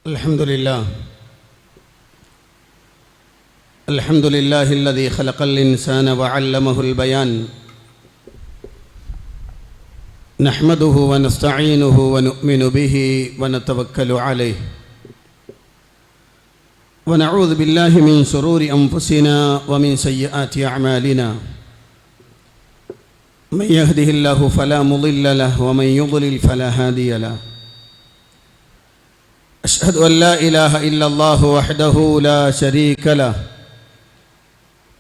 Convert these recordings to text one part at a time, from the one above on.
الحمد لله الذي خلق الإنسان وعلمه البيان نحمده ونستعينه ونؤمن به ونتوكل عليه ونعوذ بالله من شرور أنفسنا ومن سيئات أعمالنا من يهده الله فلا مضل له ومن يضلل فلا هادي له أشهد أن لا إله إلا الله وحده لا شريك له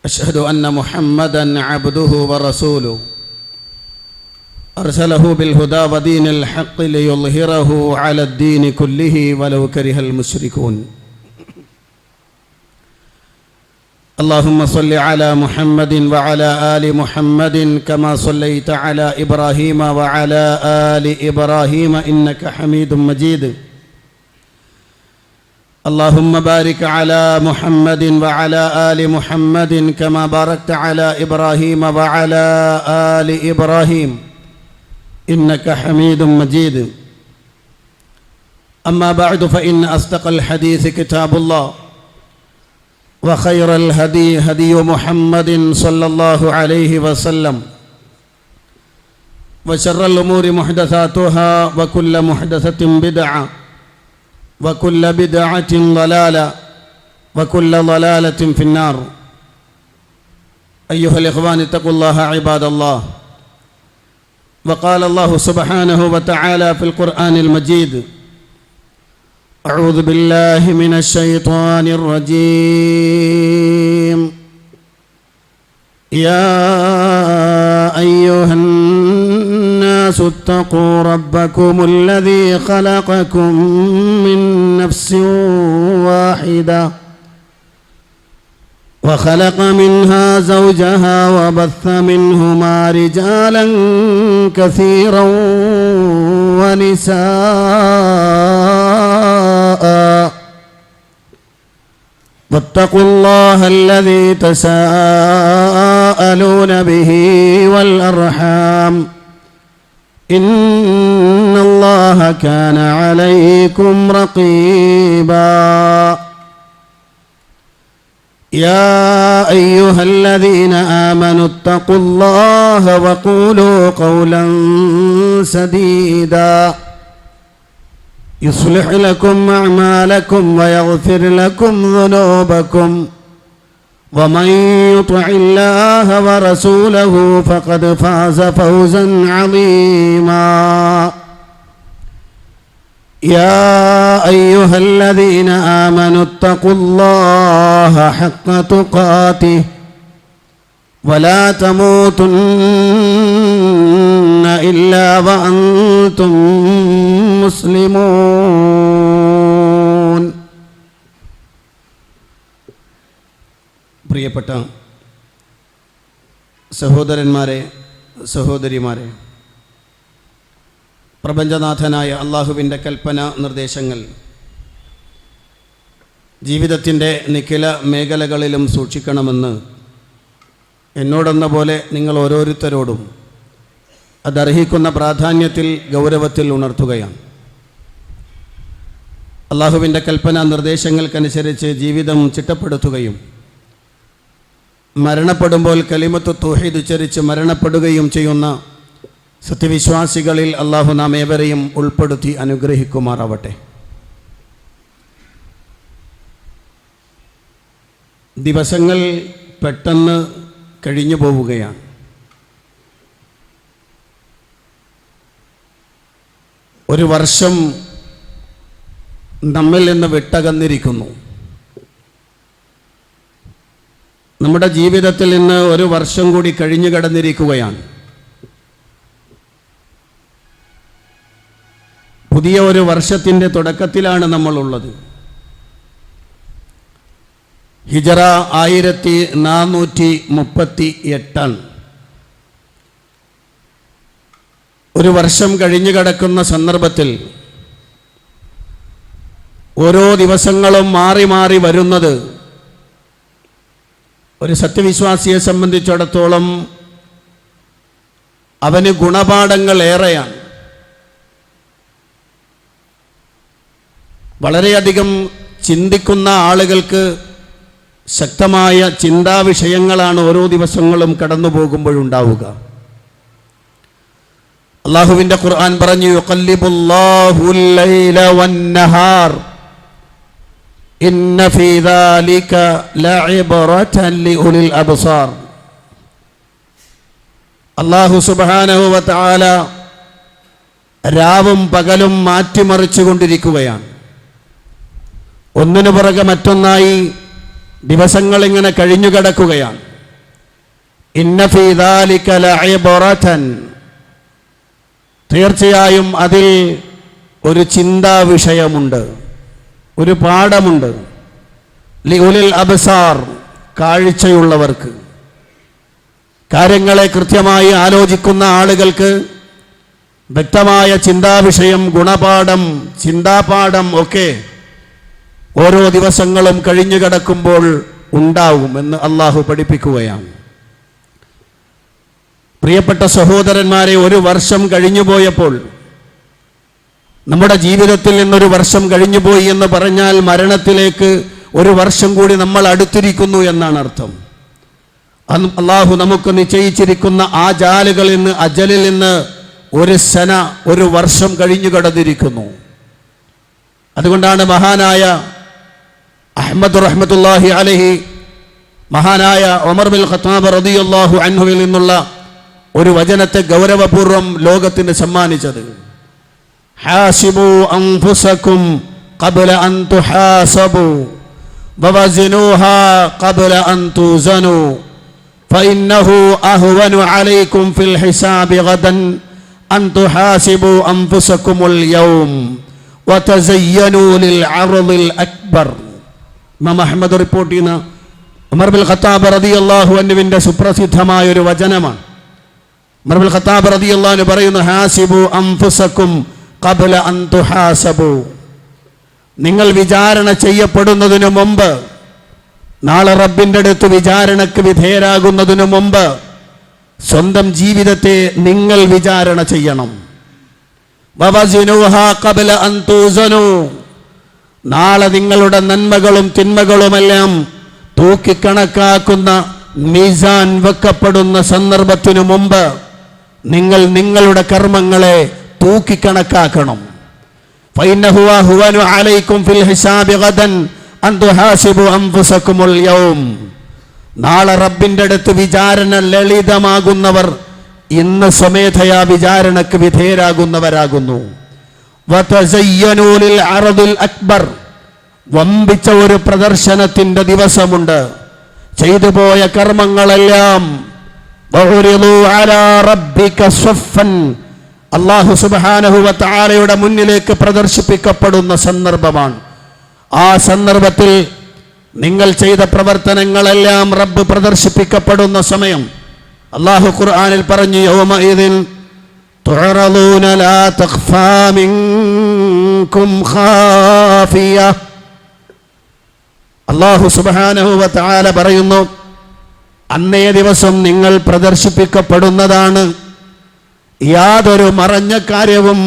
أشهد أن محمدًا عبده ورسوله أرسله بالهدى ودين الحق ليظهره على الدين كله ولو كره المشركون اللهم صل على محمد وعلى آل محمد كما صليت على إبراهيم وعلى آل إبراهيم إنك حميد مجيد اللهم بارك على محمد وعلى آل محمد كما باركت على إبراهيم وعلى آل إبراهيم إنك حميد مجيد أما بعد فإن أصدق الحديث كتاب الله وخير الهدي هدي محمد صلى الله عليه وسلم وشر الأمور محدثاتها وكل محدثة بدعة وكل بدعة ضلالة وكل ضلالة في النار أيها الإخوان اتقوا الله عباد الله وقال الله سبحانه وتعالى في القرآن المجيد أعوذ بالله من الشيطان الرجيم يا أيها الناس اتقوا ربكم الذي خلقكم من نفس واحدة وخلق منها زوجها وبث منهما رجالا كثيرا ونساء واتقوا الله الذي تساءلون به والأرحام إن الله كان عليكم رقيبا يا أيها الذين آمنوا اتقوا الله وقولوا قولا سديدا يصلح لكم أعمالكم ويغفر لكم ذنوبكم ومن يطع الله ورسوله فقد فاز فوزا عظيما يا أيها الذين آمنوا اتقوا الله حق تقاته ولا تموتن إلا وأنتم مسلمون പ്രിയപ്പെട്ട സഹോദരന്മാരെ സഹോദരിമാരെ, പ്രപഞ്ചനാഥനായ അള്ളാഹുവിൻ്റെ കൽപ്പന നിർദ്ദേശങ്ങൾ ജീവിതത്തിൻ്റെ നിഖില മേഖലകളിലും സൂക്ഷിക്കണമെന്ന് എന്നോടെന്ന പോലെ നിങ്ങൾ ഓരോരുത്തരോടും അതർഹിക്കുന്ന പ്രാധാന്യത്തിൽ ഗൗരവത്തിൽ ഉണർത്തുകയാണ്. അള്ളാഹുവിൻ്റെ കൽപ്പന നിർദ്ദേശങ്ങൾക്കനുസരിച്ച് ജീവിതം ചിട്ടപ്പെടുത്തുകയും മരണപ്പെടുമ്പോൾ കലിമത്തു തൗഹീദ് ഉച്ചരിച്ച് മരണപ്പെടുകയും ചെയ്യുന്ന സത്യവിശ്വാസികളിൽ അള്ളാഹു നാം ഏവരെയും ഉൾപ്പെടുത്തി അനുഗ്രഹിക്കുമാറാവട്ടെ. ദിവസങ്ങൾ പെട്ടെന്ന് കഴിഞ്ഞു പോവുകയാണ്. ഒരു വർഷം നമ്മിൽ നിന്ന് വിട്ടകന്നിരിക്കുന്നു. നമ്മുടെ ജീവിതത്തിൽ നിന്ന് ഒരു വർഷം കൂടി കഴിഞ്ഞു കടന്നിരിക്കുകയാണ്. പുതിയ ഒരു വർഷത്തിൻ്റെ തുടക്കത്തിലാണ് നമ്മളുള്ളത്. ഹിജറ 1438. ഒരു വർഷം കഴിഞ്ഞു കിടക്കുന്ന സന്ദർഭത്തിൽ ഓരോ ദിവസങ്ങളും മാറി മാറി വരുന്നത് ഒരു സത്യവിശ്വാസിയെ സംബന്ധിച്ചിടത്തോളം അവന് ഗുണപാഠങ്ങൾ ഏറെയാണ്. വളരെയധികം ചിന്തിക്കുന്ന ആളുകൾക്ക് ശക്തമായ ചിന്താവിഷയങ്ങളാണ് ഓരോ ദിവസങ്ങളും കടന്നു പോകുമ്പോഴുണ്ടാവുക. അല്ലാഹുവിൻ്റെ ഖുർആൻ പറഞ്ഞു, യുഖല്ലിബുല്ലാഹുൽ ലൈല വന്നഹാർ ഇന്ന ഫീ ദാലിക ലഇബ്റതൻ ലിഉലിൽ അബ്സാർ. അല്ലാഹു സുബ്ഹാനഹു വ തആല രാവും പകലും മാറ്റിമറിച്ചു കൊണ്ടിരിക്കുകയാണ്. ഒന്നിനു പുറകെ മറ്റൊന്നായി ദിവസങ്ങൾ ഇങ്ങനെ കഴിഞ്ഞു കിടക്കുകയാണ്. ഇന്ന ഫീ ദാലിക ലഇബ്റതൻ, തീർച്ചയായും അതിൽ ഒരു ചിന്താ വിഷയമുണ്ട്, ഒരു പാഠമുണ്ട്. ലിഉലിൽ അബ്സാർ, കാഴ്ചയുള്ളവർക്ക്, കാര്യങ്ങളെ കൃത്യമായി ആലോചിക്കുന്ന ആളുകൾക്ക് വ്യക്തമായ ചിന്താവിഷയം, ഗുണപാഠം, ചിന്താപാഠം ഒക്കെ ഓരോ ദിവസങ്ങളും കഴിഞ്ഞു കിടക്കുമ്പോൾ ഉണ്ടാവുമെന്ന് അള്ളാഹു പഠിപ്പിക്കുകയാണ്. പ്രിയപ്പെട്ട സഹോദരന്മാരെ, ഒരു വർഷം കഴിഞ്ഞുപോയപ്പോൾ, നമ്മുടെ ജീവിതത്തിൽ നിന്നൊരു വർഷം കഴിഞ്ഞുപോയി എന്ന് പറഞ്ഞാൽ മരണത്തിലേക്ക് ഒരു വർഷം കൂടി നമ്മൾ അടുത്തിരിക്കുന്നു എന്നാണ് അർത്ഥം. അള്ളാഹു നമുക്ക് നിശ്ചയിച്ചിരിക്കുന്ന ആ ജാലുകളിൽ നിന്ന്, അജലിൽ നിന്ന് ഒരു സന, ഒരു വർഷം കഴിഞ്ഞു കടന്നിരിക്കുന്നു. അതുകൊണ്ടാണ് മഹാനായ അഹ്മദ് റഹ്മത്തുള്ളാഹി അലൈഹി, മഹാനായ ഉമർ ബിൻ ഖത്താബ് റളിയല്ലാഹു അൻഹുവിൽ നിന്നുള്ള ഒരു വചനത്തെ ഗൗരവപൂർവ്വം ലോകത്തിന് സമ്മാനിച്ചത്. ഹാസിബു അൻഫുസകും ഖബ്ല അൻ തുഹാസബു വവസിനുഹാ ഖബ്ല അൻ തുസനു ഫഇന്നഹു അഹ്വനു അലൈക്കും ഫിൽ ഹിസാബി ഗദൻ അൻ തുഹാസിബു അൻഫുസകുമുൽ യൗം വതസയ്യനു ലിൽ അർദിൽ അക്ബർ. ഇമാം അഹ്മദ് റിപ്പോർട്ട് ചെയ്യുന്ന ഉമർ ബിൻ ഖത്താബ് റളിയല്ലാഹു അൻഹുവിന്റെ സുപ്രസിദ്ധമായ ഒരു വചനമാണ്. ഉമർ ബിൻ ഖത്താബ് റളിയല്ലാഹു അൻഹു പറയുന്നു, ഹാസിബു അൻഫുസകും ഖബ്ല അൻ തുഹാസബു, നിങ്ങൾ വിചാരണ ചെയ്യപ്പെടുന്നതിനു മുമ്പ്, നാളെ റബ്ബിൻ്റെ അടുത്ത് വിചാരണക്ക് വിധേയരാകുന്നതിനു മുമ്പ് സ്വന്തം ജീവിതത്തെ നിങ്ങൾ വിചാരണ ചെയ്യണം. വവസിനുഹാ ഖബ്ല അൻ തുസനു, നാളെ നിങ്ങളുടെ നന്മകളും തിന്മകളുമെല്ലാം തൂക്കിക്കണക്കാക്കുന്ന മീസാൻ വെക്കപ്പെടുന്ന സന്ദർഭത്തിനു മുമ്പ് നിങ്ങൾ നിങ്ങളുടെ കർമ്മങ്ങളെ തൂക്കിക്കണക്കാക്കണം. ഫഇന്നഹു അഹ്വനു അലൈക്കും ഫിൽ ഹിസാബി ഗദൻ അൻ തുഹാസിബു അൻഫുസകുമുൽ യൗം, നാളെ റബ്ബിൻ്റെ അടുത്ത് വിചാരണ ലളിതമാകുന്നവർ ഇന്ന് സ്വമേധയാ വിചാരണക്ക് വിധേയരാകുന്നവരാകുന്നു. വതസയ്യനു ലിൽ അർദിൽ അക്ബർ, വമ്പിച്ച ഒരു പ്രദർശനത്തിന്റെ ദിവസമുണ്ട്. ചെയ്തു പോയ കർമ്മങ്ങളെല്ലാം വഉരിദു അലാ റബ്ബിക സ്വഫൻ, അല്ലാഹു സുബ്ഹാനഹു വ തആലയുടെ മുന്നിലേക്ക് പ്രദർശിപ്പിക്കപ്പെടുന്ന സന്ദർഭമാണ്. ആ സന്ദർഭത്തിൽ നിങ്ങൾ ചെയ്ത പ്രവർത്തനങ്ങളെല്ലാം റബ്ബ് പ്രദർശിപ്പിക്കപ്പെടുന്ന സമയം അല്ലാഹു ഖുർആനിൽ പറഞ്ഞു, യൗമഇദിൻ തുഅറദൂന ലാ തഖ്ഫാ മിൻകും ഖാഫിയ. അല്ലാഹു സുബ്ഹാനഹു വ തആല പറയുന്നു, അന്നേ ദിവസം നിങ്ങൾ പ്രദർശിപ്പിക്കപ്പെടുന്നതാണ്. യാതൊരു മറഞ്ഞ കാര്യവും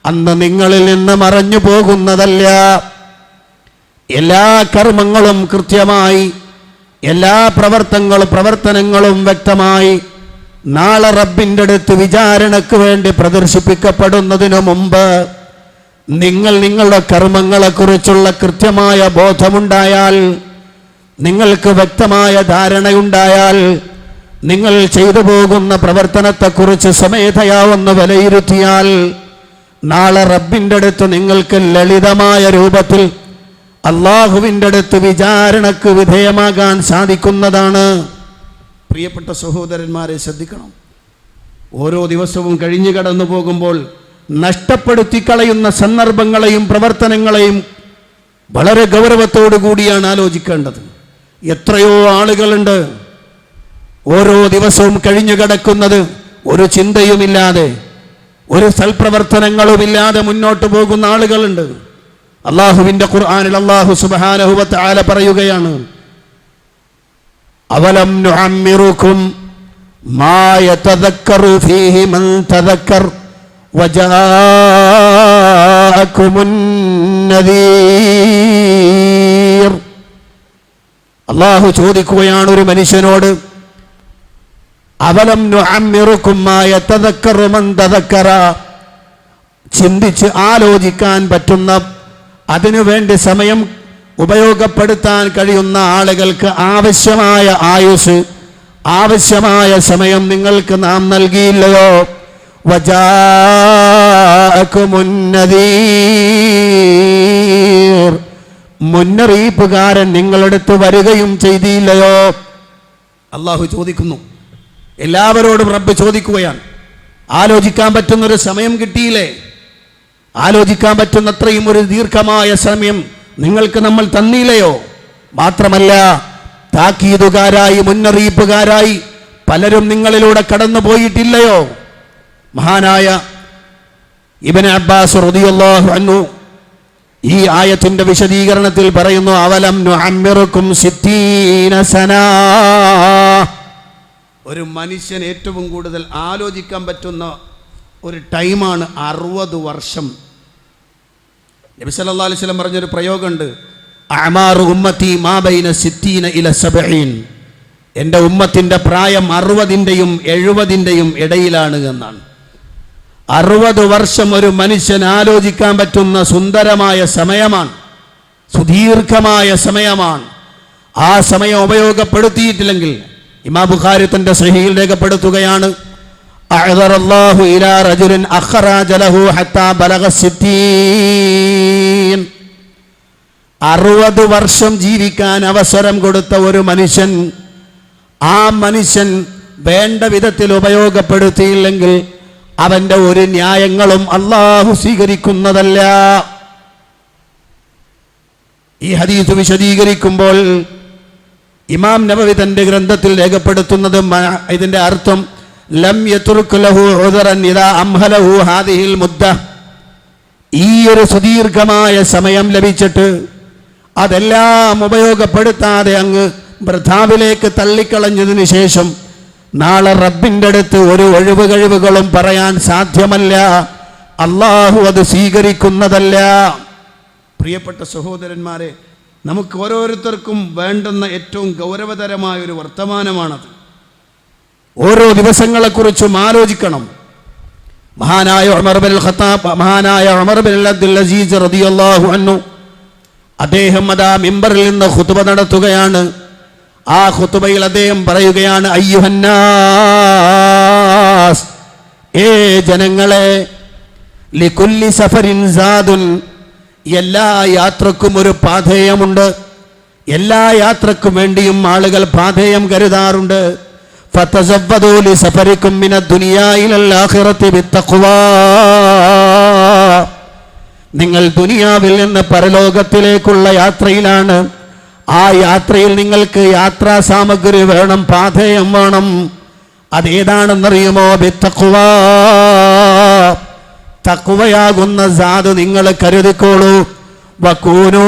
അന്ന് നിങ്ങളിൽ നിന്ന് മറഞ്ഞു പോകുന്നതല്ല. എല്ലാ കർമ്മങ്ങളും കൃത്യമായി, എല്ലാ പ്രവർത്തനങ്ങളും വ്യക്തമായി നാളെ റബ്ബിൻ്റെ അടുത്ത് വിചാരണക്ക് വേണ്ടി പ്രദർശിപ്പിക്കപ്പെടുന്നതിനു മുമ്പ് നിങ്ങൾ നിങ്ങളുടെ കർമ്മങ്ങളെക്കുറിച്ചുള്ള കൃത്യമായ ബോധമുണ്ടായാൽ, നിങ്ങൾക്ക് വ്യക്തമായ ധാരണയുണ്ടായാൽ, നിങ്ങൾ ചെയ്തു പോകുന്ന പ്രവർത്തനത്തെക്കുറിച്ച് സ്വമേധയാ ഒന്ന് വിലയിരുത്തിയാൽ, നാളെ റബ്ബിൻ്റെ അടുത്ത് നിങ്ങൾക്ക് ലളിതമായ രൂപത്തിൽ അള്ളാഹുവിൻ്റെ അടുത്ത് വിചാരണക്ക് വിധേയമാകാൻ സാധിക്കുന്നതാണ്. പ്രിയപ്പെട്ട സഹോദരന്മാരെ, ശ്രദ്ധിക്കണം. ഓരോ ദിവസവും കഴിഞ്ഞു കടന്നു പോകുമ്പോൾ നഷ്ടപ്പെടുത്തി കളയുന്ന സന്ദർഭങ്ങളെയും പ്രവർത്തനങ്ങളെയും വളരെ ഗൗരവത്തോടു കൂടിയാണ് ആലോചിക്കേണ്ടത്. എത്രയോ ആളുകളുണ്ട് ഓരോ ദിവസവും കഴിഞ്ഞു കിടക്കുന്നത് ഒരു ചിന്തയുമില്ലാതെ, ഒരു സൽപ്രവർത്തനങ്ങളുമില്ലാതെ മുന്നോട്ട് പോകുന്ന ആളുകളുണ്ട്. അല്ലാഹുവിൻ്റെ ഖുർആനിൽ അല്ലാഹു സുബ്ഹാനഹു വ തആല പറയുകയാണ്, അവലം നുഅമ്മിറുകും മാ യതദക്കറു ഫീഹി മൻ തദക്കർ വജാഅകുമുൻ നദീർ. അല്ലാഹു ചോദിക്കുകയാണ് ഒരു മനുഷ്യനോട്, അവലം നുഅമ്മിറുകും മാ യതദക്കറു മൻ തദക്കറ, ചിന്തിച്ച് ആലോചിക്കാൻ പറ്റുന്ന, അതിനുവേണ്ടി സമയം ഉപയോഗപ്പെടുത്താൻ കഴിയുന്ന ആളുകൾക്ക് ആവശ്യമായ ആയുസ്, ആവശ്യമായ സമയം നിങ്ങൾക്ക് നാം നൽകിയില്ലയോ? വജാഅകുമുൻ നദീർ, മുന്നറിയിപ്പുകാരൻ നിങ്ങളടുത്ത് വരികയും ചെയ്തില്ലയോ? അള്ളാഹു ചോദിക്കുന്നു. എല്ലാവരോടും റബ്ബ് ചോദിക്കുകയാണ്, ആലോചിക്കാൻ പറ്റുന്നൊരു സമയം കിട്ടിയില്ലേ? ആലോചിക്കാൻ പറ്റുന്നത്രയും ഒരു ദീർഘമായ സമയം നിങ്ങൾക്ക് നമ്മൾ തന്നില്ലയോ? മാത്രമല്ല, താക്കീതുകാരായി, മുന്നറിയിപ്പുകാരായി പലരും നിങ്ങളിലൂടെ കടന്നു പോയിട്ടില്ലയോ? മഹാനായ ഇബ്നു അബ്ബാസ് റളിയല്ലാഹു അൻഹു ഈ ആയത്തിന്റെ വിശദീകരണത്തിൽ പറയുന്നു, അവലം നുഅമ്മിറുകും 60 സനാ. ഒരു മനുഷ്യൻ ഏറ്റവും കൂടുതൽ ആലോചിക്കാൻ പറ്റുന്ന ഒരു ടൈമാണ് 60 വർഷം. നബി സല്ലല്ലാഹു അലൈഹി വസല്ലം പറഞ്ഞൊരു പ്രയോഗമുണ്ട്, അഅമാറു ഉമ്മത്തി മാ ബൈന 60 ഇല 70. എൻ്റെ ഉമ്മത്തിൻ്റെ പ്രായം 60-ൻ്റെയും 70-ൻ്റെയും ഇടയിലാണ് എന്നാണ്. 60 വർഷം ഒരു മനുഷ്യൻ ആലോചിക്കാൻ പറ്റുന്ന സുന്ദരമായ സമയമാണ്, സുദീർഘമായ സമയമാണ്. ആ സമയം ഉപയോഗപ്പെടുത്തിയിട്ടില്ലെങ്കിൽ ഇമാം ബുഖാരി തന്റെ സ്വഹീഹിൽ രേഖപ്പെടുത്തുകയാണ്, അഅ്ദറല്ലാഹു ഇലാ റജുലിൻ അഖ്റജ ലഹു ഹത്താ ബലഗ 60. 60 വർഷം ജീവിക്കാൻ അവസരം കൊടുത്ത ഒരു മനുഷ്യൻ, ആ മനുഷ്യൻ വേണ്ട വിധത്തിൽ ഉപയോഗപ്പെടുത്തിയില്ലെങ്കിൽ അവന്റെ ഒരു ന്യായങ്ങളും അല്ലാഹു സ്വീകരിക്കുന്നതല്ല. ഈ ഹദീസ് വിശദീകരിക്കുമ്പോൾ ഇമാം നബവി തന്റെ ഗ്രന്ഥത്തിൽ രേഖപ്പെടുത്തുന്നത്, ഇതിന്റെ അർത്ഥം ലം യത്റുക് ലഹു ഉദറൻ ഇദാ അംഹലഹു ഹാദിഹിൽ മുദ്ദ. ഈ ഒരു സുദീർഘമായ സമയം ലഭിച്ചിട്ട് അതെല്ലാം ഉപയോഗപ്പെടുത്താതെ അങ്ങ് വൃഥാവിലേക്ക് തള്ളിക്കളഞ്ഞതിന് ശേഷം നാളെ റബ്ബിൻ്റെ അടുത്ത് ഒരു ഒഴിവ് കഴിവുകളും പറയാൻ സാധ്യമല്ല. അള്ളാഹു അത് സ്വീകരിക്കുന്നതല്ല. പ്രിയപ്പെട്ട സഹോദരന്മാരെ, നമുക്ക് ഓരോരുത്തർക്കും വേണ്ടുന്ന ഏറ്റവും ഗൗരവതരമായ ഒരു വർത്തമാനമാണത്. ഓരോ ദിവസങ്ങളെക്കുറിച്ചും ആലോചിക്കണം. മഹാനായ ഉമർ ബിൻ ഖത്താബ്, മഹാനായ ഉമർ ബിൻ അബ്ദുൽ അസീസ് റളിയല്ലാഹു അൻഹു, അദ്ദേഹം അതാ മിമ്പറിൽ നിന്ന് ഖുതുബ നടത്തുകയാണ്. ആ ഖുതുബയിൽ അദ്ദേഹം പറയുകയാണ്, അയ്യുഹന്നാസ്, ഏ ജനങ്ങളെ, ലികുല്ലി സഫരിൻ സാദുൻ, എല്ലാ യാത്രക്കും ഒരു പാഥേയമുണ്ട്. എല്ലാ യാത്രക്കും വേണ്ടിയും ആളുകൾ പാഥേയം കരുതാറുണ്ട്. ഫതസവ്വദൂ ലിസഫരികും മിനദ്ദുനിയാ ഇലൽ ആഖിറതി ബിത്തഖ്വാ, നിങ്ങൾ ദുനിയാവിൽ നിന്ന് പരലോകത്തിലേക്കുള്ള യാത്രയിലാണ്. ആ യാത്രയിൽ നിങ്ങൾക്ക് യാത്രാ സാമഗ്രി വേണം, പാഥേയം വേണം. അതേതാണെന്നറിയുമോ? ബിത്തഖ്വാ, തഖ്വയാകുന്ന സാദ് നിങ്ങൾ കരുതിക്കോളൂ. വകൂനൂ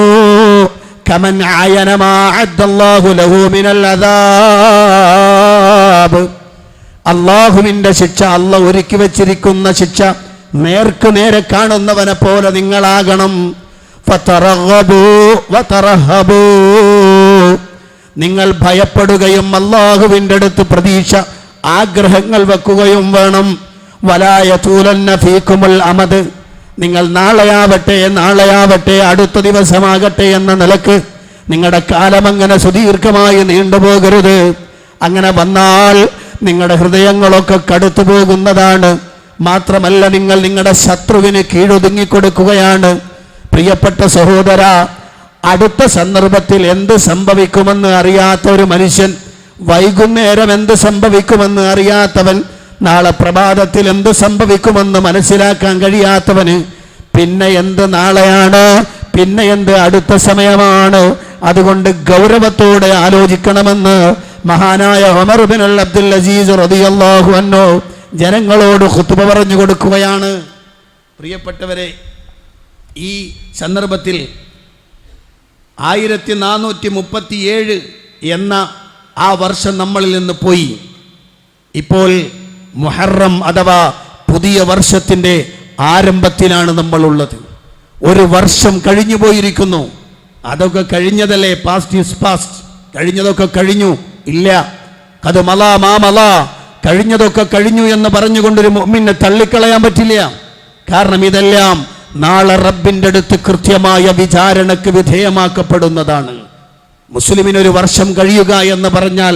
കമൻ ആയന മാ അദ്ദല്ലാഹു ലഹു മിനൽ അദാബ്, അല്ലാഹുവിൻ്റെ ശിക്ഷ, അല്ലാഹു ഒരുക്കി വച്ചിരിക്കുന്ന ശിക്ഷ നേർക്ക് നേരെ കാണുന്നവനെ പോലെ നിങ്ങളാകണം. ഫതറഗബൂ വതറഹബൂ, നിങ്ങൾ ഭയപ്പെടുകയും അല്ലാഹുവിൻ്റെ അടുത്ത് പ്രതീക്ഷ, ആഗ്രഹങ്ങൾ വെക്കുകയും വേണം. വലാ യതൂലന്ന ഫീകുമുൽ അമദ്, നിങ്ങൾ നാളെയാവട്ടെ അടുത്ത ദിവസമാകട്ടെ എന്ന നിലക്ക് നിങ്ങളുടെ കാലം അങ്ങനെ സുദീർഘമായി നീണ്ടുപോകരുത്. അങ്ങനെ വന്നാൽ നിങ്ങളുടെ ഹൃദയങ്ങളൊക്കെ കടുത്തു പോകുന്നതാണ്. മാത്രമല്ല, നിങ്ങൾ നിങ്ങളുടെ ശത്രുവിന് കീഴൊതുങ്ങിക്കൊടുക്കുകയാണ്. പ്രിയപ്പെട്ട സഹോദര, അടുത്ത സന്ദർഭത്തിൽ എന്ത് സംഭവിക്കുമെന്ന് അറിയാത്ത ഒരു മനുഷ്യൻ, വൈകുന്നേരം എന്ത് സംഭവിക്കുമെന്ന് അറിയാത്തവൻ, നാളെ പ്രഭാതത്തിൽ എന്ത് സംഭവിക്കുമെന്ന് മനസ്സിലാക്കാൻ കഴിയാത്തവന് പിന്നെ എന്ത് നാളെയാണ്, പിന്നെ എന്ത് അടുത്ത സമയമാണ്. അതുകൊണ്ട് ഗൗരവത്തോടെ ആലോചിക്കണമെന്ന് മഹാനായ ഉമർ ബിൻ അബ്ദുൽ അസീസ് റളിയല്ലാഹു അൻഹു ജനങ്ങളോട് ഖുതുബ പറഞ്ഞു കൊടുക്കുകയാണ്. പ്രിയപ്പെട്ടവരെ, ഈ സന്ദർഭത്തിൽ 1437 എന്ന ആ വർഷം നമ്മളിൽ നിന്ന് പോയി. ഇപ്പോൾ മുഹറം അഥവാ പുതിയ വർഷത്തിൻ്റെ ആരംഭത്തിലാണ് നമ്മളുള്ളത്. ഒരു വർഷം കഴിഞ്ഞു പോയിരിക്കുന്നു. അതൊക്കെ കഴിഞ്ഞതല്ലേ, പാസ്റ്റ് ഈസ് പാസ്റ്റ്. കഴിഞ്ഞതൊക്കെ കഴിഞ്ഞു. ഇല്ല, അത് മലാ മാ മലാ, കഴിഞ്ഞതൊക്കെ കഴിഞ്ഞു എന്ന് പറഞ്ഞുകൊണ്ടൊരു മുഅ്മിനെ തള്ളിക്കളയാൻ പറ്റില്ല. കാരണം ഇതെല്ലാം നാളെ റബ്ബിൻ്റെ അടുത്ത് കൃത്യമായ വിചാരണക്ക് വിധേയമാക്കപ്പെടുന്നതാണ്. മുസ്ലിമിനൊരു വർഷം കഴിയുക എന്ന് പറഞ്ഞാൽ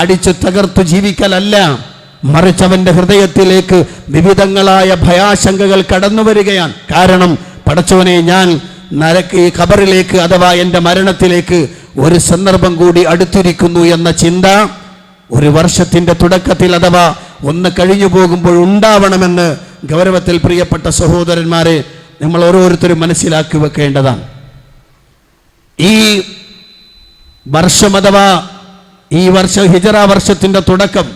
അടിച്ചു തകർത്തു ജീവിക്കലല്ല, മറിച്ച് അവൻ്റെ ഹൃദയത്തിലേക്ക് വിവിധങ്ങളായ ഭയാശങ്കകൾ കടന്നു വരികയാണ്. കാരണം പടച്ചവനെ, ഞാൻ ഈ ഖബറിലേക്ക് അഥവാ എൻ്റെ മരണത്തിലേക്ക് ഒരു സന്ദർഭം കൂടി അടുത്തിരിക്കുന്നു എന്ന ചിന്ത ഒരു വർഷത്തിൻ്റെ തുടക്കത്തിൽ അഥവാ ഒന്ന് കഴിഞ്ഞു പോകുമ്പോൾ ഉണ്ടാവണമെന്ന് ഗൗരവത്തിൽ പ്രിയപ്പെട്ട സഹോദരന്മാരെ നമ്മൾ ഓരോരുത്തരും മനസ്സിലാക്കി വെക്കേണ്ടതാണ്. ഈ വർഷം അഥവാ ഈ വർഷം ഹിജറ വർഷത്തിൻ്റെ തുടക്കം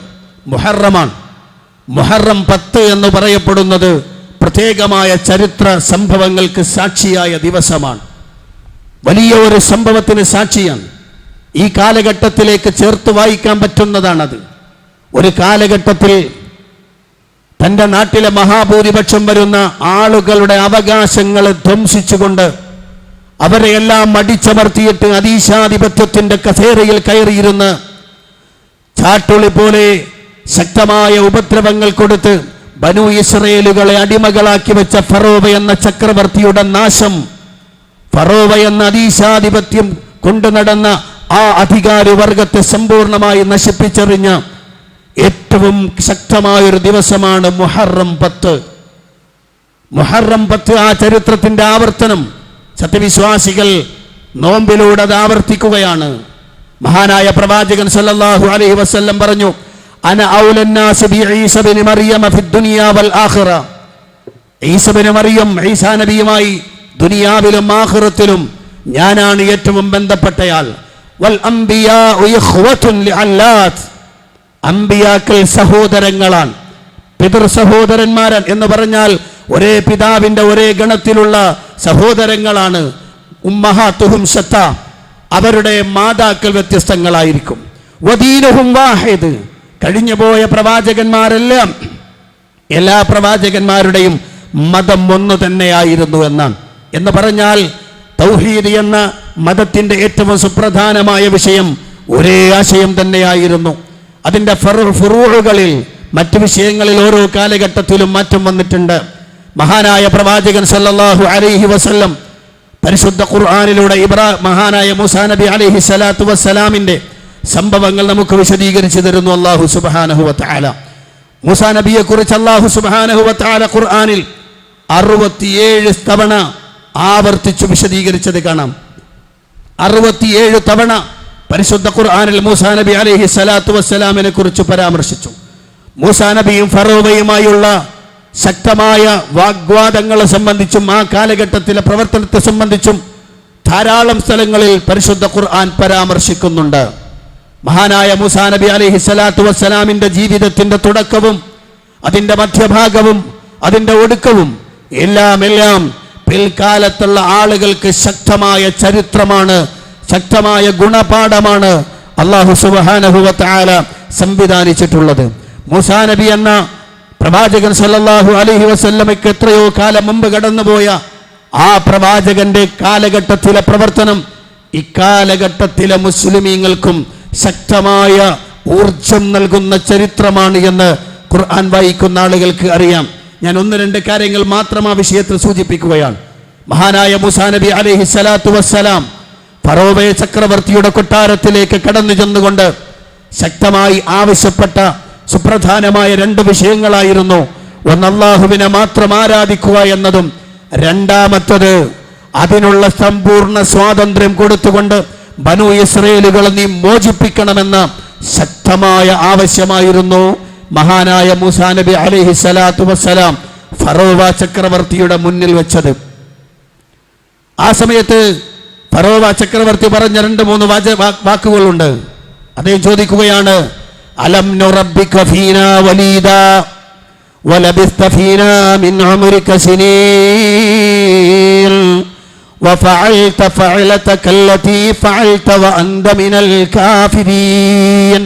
മുഹറമാണ്. മുഹറം 10 എന്ന് പറയപ്പെടുന്നത് പ്രത്യേകമായ ചരിത്ര സംഭവങ്ങൾക്ക് സാക്ഷിയായ ദിവസമാണ്. വലിയ ഒരു സംഭവത്തിന് സാക്ഷിയാണ്. ഈ കാലഘട്ടത്തിലേക്ക് ചേർത്ത് വായിക്കാൻ പറ്റുന്നതാണത്. ഒരു കാലഘട്ടത്തിൽ തൻ്റെ നാട്ടിലെ മഹാഭൂരിപക്ഷം വരുന്ന ആളുകളുടെ അവകാശങ്ങൾ ധ്വംസിച്ചുകൊണ്ട് അവരെയെല്ലാം അടിച്ചമർത്തിയിട്ട് അതീശാധിപത്യത്തിൻ്റെ കസേരയിൽ കയറിയിരുന്ന് ചാട്ടുളി പോലെ ശക്തമായ ഉപദ്രവങ്ങൾ കൊടുത്ത് ബനു ഇസ്രയേലുകളെ അടിമകളാക്കി വെച്ച ഫറോവ എന്ന ചക്രവർത്തിയുടെ നാശം, ഫറോവ എന്ന അതീശാധിപത്യം കൊണ്ടു നടന്ന ആ അധികാരവർഗത്തെ സമ്പൂർണമായി നശിപ്പിച്ചെറിഞ്ഞ ഏറ്റവും ശക്തമായൊരു ദിവസമാണ് മുഹറം 10. മുഹറം 10 ആ ചരിത്രത്തിന്റെ ആവർത്തനം. സത്യവിശ്വാസികൾ നോമ്പിലൂടെ അത് ആവർത്തിക്കുകയാണ്. മഹാനായ പ്രവാചകൻ സല്ലല്ലാഹു അലൈഹി വസല്ലം പറഞ്ഞു, അന ഔലന്നാസ് ബി ഈസ ഇബ്നു മറിയം ഫി ദുനിയ വൽ ആഖിറ. ഈസ ഇബ്നു മറിയം ഈസാ നബിയുമായി ദുനിയാവിലും ആഖിറത്തിലും ഞാനാണ് ഏറ്റവും ബന്ധപ്പെട്ടയാൾ. വൽ അംബിയാഉ ഇഖ്വത്തുൻ ലിഅല്ലാത്ത്. അംബിയാക്കൾ സഹോദരങ്ങളാണ്, പിതൃ സഹോദരന്മാരാണ് എന്ന് പറഞ്ഞാൽ ഒരേ പിതാവിന്റെ ഒരേ ഗണത്തിലുള്ള സഹോദരങ്ങളാണ്. ഉമ്മഹാത്തുഹും ശത്ത, അവരുടെ മാതാക്കൾ വ്യത്യസ്തങ്ങളായിരിക്കും. വദീനുഹും വാഹിദ്, കഴിഞ്ഞുപോയ പ്രവാചകന്മാരെല്ലാം എല്ലാ പ്രവാചകന്മാരുടെയും മതം ഒന്ന് തന്നെയായിരുന്നു എന്നാണ്. എന്ന് പറഞ്ഞാൽ തൗഹീദ് എന്ന മതത്തിന്റെ ഏറ്റവും സുപ്രധാനമായ വിഷയം ഒരേ ആശയം തന്നെയായിരുന്നു. അതിൻ്റെ ഫുറൂഉകളിൽ മറ്റു വിഷയങ്ങളിൽ ഓരോ കാലഘട്ടത്തിലും മാറ്റം വന്നിട്ടുണ്ട്. മഹാനായ പ്രവാചകൻ സല്ലല്ലാഹു അലൈഹി വസല്ലം പരിശുദ്ധ ഖുർആനിലൂടെ മഹാനായ മൂസാ നബി അലൈഹി സ്വലാത്തു വസ്സലാമിന്റെ സംഭവങ്ങൾ നമുക്ക് വിശദീകരിച്ചു തരുന്നു അല്ലാഹു സുബ്ഹാനഹു വ തആല. മൂസാ നബിയെ കുറിച്ച് അല്ലാഹു സുബ്ഹാനഹു വ തആല ഖുർആനിൽ 67 തവണ ആവർത്തിച്ചു വിശദീകരിച്ചത് കാണാം. 67 തവണ പരിശുദ്ധ ഖുർആനിൽ മൂസാ നബി അലൈഹി സ്വലാത്തു വസ്സലാമിനെ കുറിച്ച് പരാമർശിച്ചു. മൂസാ നബിയും ഫറോവയുമായുള്ള ശക്തമായ വാഗ്വാദങ്ങളെ സംബന്ധിച്ചും ആ കാലഘട്ടത്തിലെ പ്രവർത്തനത്തെ സംബന്ധിച്ചും ധാരാളം സ്ഥലങ്ങളിൽ പരിശുദ്ധ ഖുർആൻ പരാമർശിക്കുന്നുണ്ട്. മഹാനായ മൂസാ നബി അലൈഹി സ്വലാത്തു വസ്സലാമിന്റെ ജീവിതത്തിന്റെ തുടക്കവും അതിന്റെ മധ്യഭാഗവും അതിന്റെ ഒടുക്കവും എല്ലാം പിൽക്കാലത്തുള്ള ആളുകൾക്ക് ശക്തമായ ചരിത്രമാണ്, ശക്തമായ ഗുണപാഠമാണ് അല്ലാഹു സുബ്ഹാനഹു വ തആല സംവിധാനിച്ചിട്ടുള്ളത്. മൂസാ നബി എന്ന പ്രവാചകൻ സല്ലല്ലാഹു അലൈഹി വസല്ലമയ്ക്ക് എത്രയോ കാലം മുമ്പ് കടന്നുപോയ ആ പ്രവാചകന്റെ കാലഘട്ടത്തിലെ പ്രവർത്തനം ഇക്കാലഘട്ടത്തിലെ മുസ്ലിമീങ്ങൾക്കും ശക്തമായ ഊർജം നൽകുന്ന ചരിത്രമാണ് എന്ന് ഖുർആൻ വായിക്കുന്ന ആളുകൾക്ക് അറിയാം. ഞാൻ 1-2 കാര്യങ്ങൾ മാത്രം ആ വിഷയത്തിൽ സൂചിപ്പിക്കുകയാണ്. മഹാനായ മൂസാ നബി അലൈഹി സ്വലാത്തു വസ്സലാം ഫറോവ ചക്രവർത്തിയുടെ കൊട്ടാരത്തിലേക്ക് കടന്നു ചെന്നുകൊണ്ട് ശക്തമായി ആവശ്യപ്പെട്ട സുപ്രധാനമായ 2 വിഷയങ്ങളായിരുന്നു. ഒന്ന്, അല്ലാഹുവിനെ മാത്രം ആരാധിക്കുക എന്നതും രണ്ടാമത്തത് അതിനുള്ള സമ്പൂർണ്ണ സ്വാതന്ത്ര്യം കൊടുത്തുകൊണ്ട് ബനു ഇസ്രയേലുകളെ നീ മോചിപ്പിക്കണമെന്ന ശക്തമായ ആവശ്യമായിരുന്നു മഹാനായ മൂസാ നബി അലൈഹി സ്വലാത്തു വസ്സലാം ഫറോവ ചക്രവർത്തിയുടെ മുന്നിൽ വെച്ചത്. ആ സമയത്ത് ഫറോവ ചക്രവർത്തി പറഞ്ഞ 2-3 വാക്കുകളുണ്ട്. അദ്ദേഹം ചോദിക്കുകയാണ്, അലം നുറബ്ബിക ഫീനാ വലീദാ വലബിസ്ത ഫീനാ മിൻ ഉംരിക സിനീൻ വഫഅൽത ഫഅലതക അല്ലതി ഫഅൽത വഅൻത മിനൽ കാഫിരീൻ.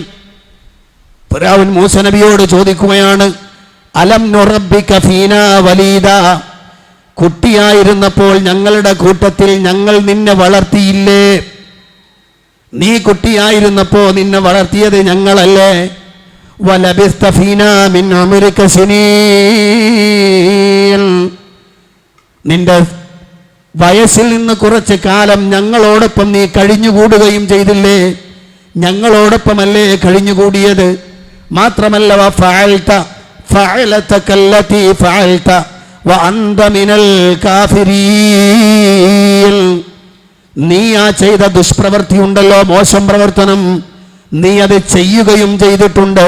ഫിർഔൻ മൂസാ നബിയോട് ചോദിക്കുകയാണ്, അലം നുറബ്ബിക ഫീനാ വലീദ, കുട്ടിയായിരുന്നപ്പോൾ ഞങ്ങളുടെ കൂട്ടത്തിൽ ഞങ്ങൾ നിന്നെ വളർത്തിയില്ലേ? നീ കുട്ടിയായിരുന്നപ്പോ നിന്നെ വളർത്തിയത് ഞങ്ങളല്ലേ? വലബിസ്ത ഫീനാ മിൻ ഉംരിക സിനീൻ, നിന്റെ വയസ്സിൽ നിന്ന് കുറച്ച് കാലം ഞങ്ങളോടൊപ്പം നീ കഴിഞ്ഞുകൂടുകയും ചെയ്തില്ലേ? ഞങ്ങളോടൊപ്പമല്ലേ കഴിഞ്ഞുകൂടിയത്? മാത്രമല്ല വഫഅൽത ഫഅലതകല്ലതി ഫഅൽത വഅൻത മിനൽ കാഫിരീൻ, നീ ആ ചെയ്ത ദുഷ്പ്രവൃത്തി ഉണ്ടല്ലോ, മോശം പ്രവർത്തനം, നീ അത് ചെയ്യുകയും ചെയ്തിട്ടുണ്ട്.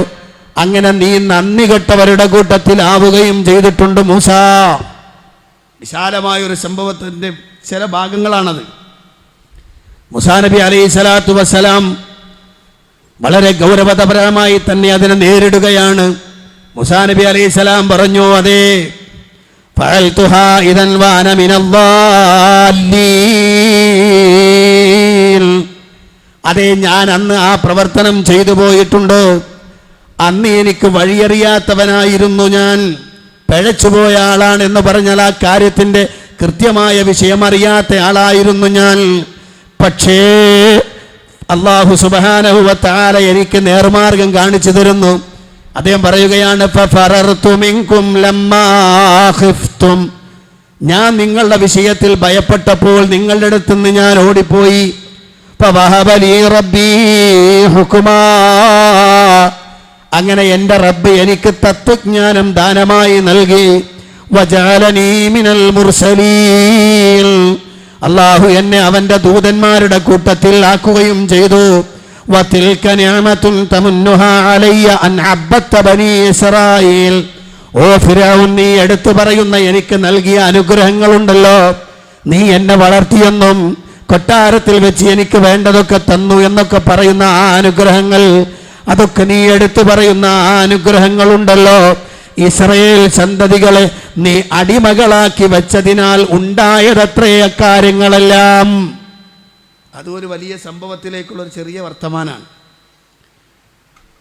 അങ്ങനെ നീ നന്ദി കെട്ടവരുടെ കൂട്ടത്തിലാവുകയും ചെയ്തിട്ടുണ്ട് മൂസ. വിശാലമായൊരു സംഭവത്തിൻ്റെ ചില ഭാഗങ്ങളാണത്. മൂസാ നബി അലൈഹി സ്വലാത്തു വസ്സലാം വളരെ ഗൗരവതപരമായി തന്നെ അതിനെ നേരിടുകയാണ്. മൂസാ നബി അലൈഹി സ്വലാം പറഞ്ഞു, അതേ ഫഅൽതുഹാ ഇദൻ വഅന മിനദ്ദാല്ലീൻ, അതേ ഞാൻ അന്ന് ആ പ്രവർത്തനം ചെയ്തു പോയിട്ടുണ്ട്. അന്ന് എനിക്ക് വഴിയറിയാത്തവനായിരുന്നു, ഞാൻ പിഴച്ചുപോയ ആളാണ് എന്ന് പറഞ്ഞാൽ ആ കാര്യത്തിൻ്റെ കൃത്യമായ വിഷയം അറിയാത്ത ആളായിരുന്നു ഞാൻ. പക്ഷേ അല്ലാഹു സുബ്ഹാനഹു വ തആല എനിക്ക് നേർമാർഗം കാണിച്ചു തരുന്നു. അദ്ദേഹം പറയുകയാണ്, ഫഫറർതു മിൻകും ലമ്മാ ഖിഫ്തും, ഞാൻ നിങ്ങളുടെ വിഷയത്തിൽ ഭയപ്പെട്ടപ്പോൾ നിങ്ങളുടെ അടുത്ത് നിന്ന് ഞാൻ ഓടിപ്പോയി. ഫവഹബ ലീ റബ്ബീ ഹുക്മാ, അങ്ങനെ എൻ്റെ റബ്ബ് എനിക്ക് തത്വജ്ഞാനം ദാനമായി നൽകി. വജഅലനീ മിനൽ മുർസലീൻ, അല്ലാഹു എന്നെ അവൻ്റെ ദൂതന്മാരുടെ കൂട്ടത്തിൽ ആക്കുകയും ചെയ്തു. വതിൽക നിഅമത്തുൻ തമുന്നുഹാ അലയ്യ അൻ അബ്ബത ബനീ ഇസ്രായീൽ, ഓ ഫിർഔൻ, നീ എടുത്തു പറയുന്ന എനിക്ക് നൽകിയ അനുഗ്രഹങ്ങളുണ്ടല്ലോ, നീ എന്നെ വളർത്തിയെന്നും കൊട്ടാരത്തിൽ വെച്ച് എനിക്ക് വേണ്ടതൊക്കെ തന്നു എന്നൊക്കെ പറയുന്ന ആ അനുഗ്രഹങ്ങൾ, അതൊക്കെ നീ എടുത്തു പറയുന്ന ആ അനുഗ്രഹങ്ങളുണ്ടല്ലോ, ഇസ്രായേൽ സന്തതികളെ നീ അടിമകളാക്കി വെച്ചതിനാൽ ഉണ്ടായതത്രേ അക്കാര്യങ്ങളെല്ലാം. അതൊരു വലിയ സംഭവത്തിലേക്കുള്ളൊരു ചെറിയ വർത്തമാനാണ്.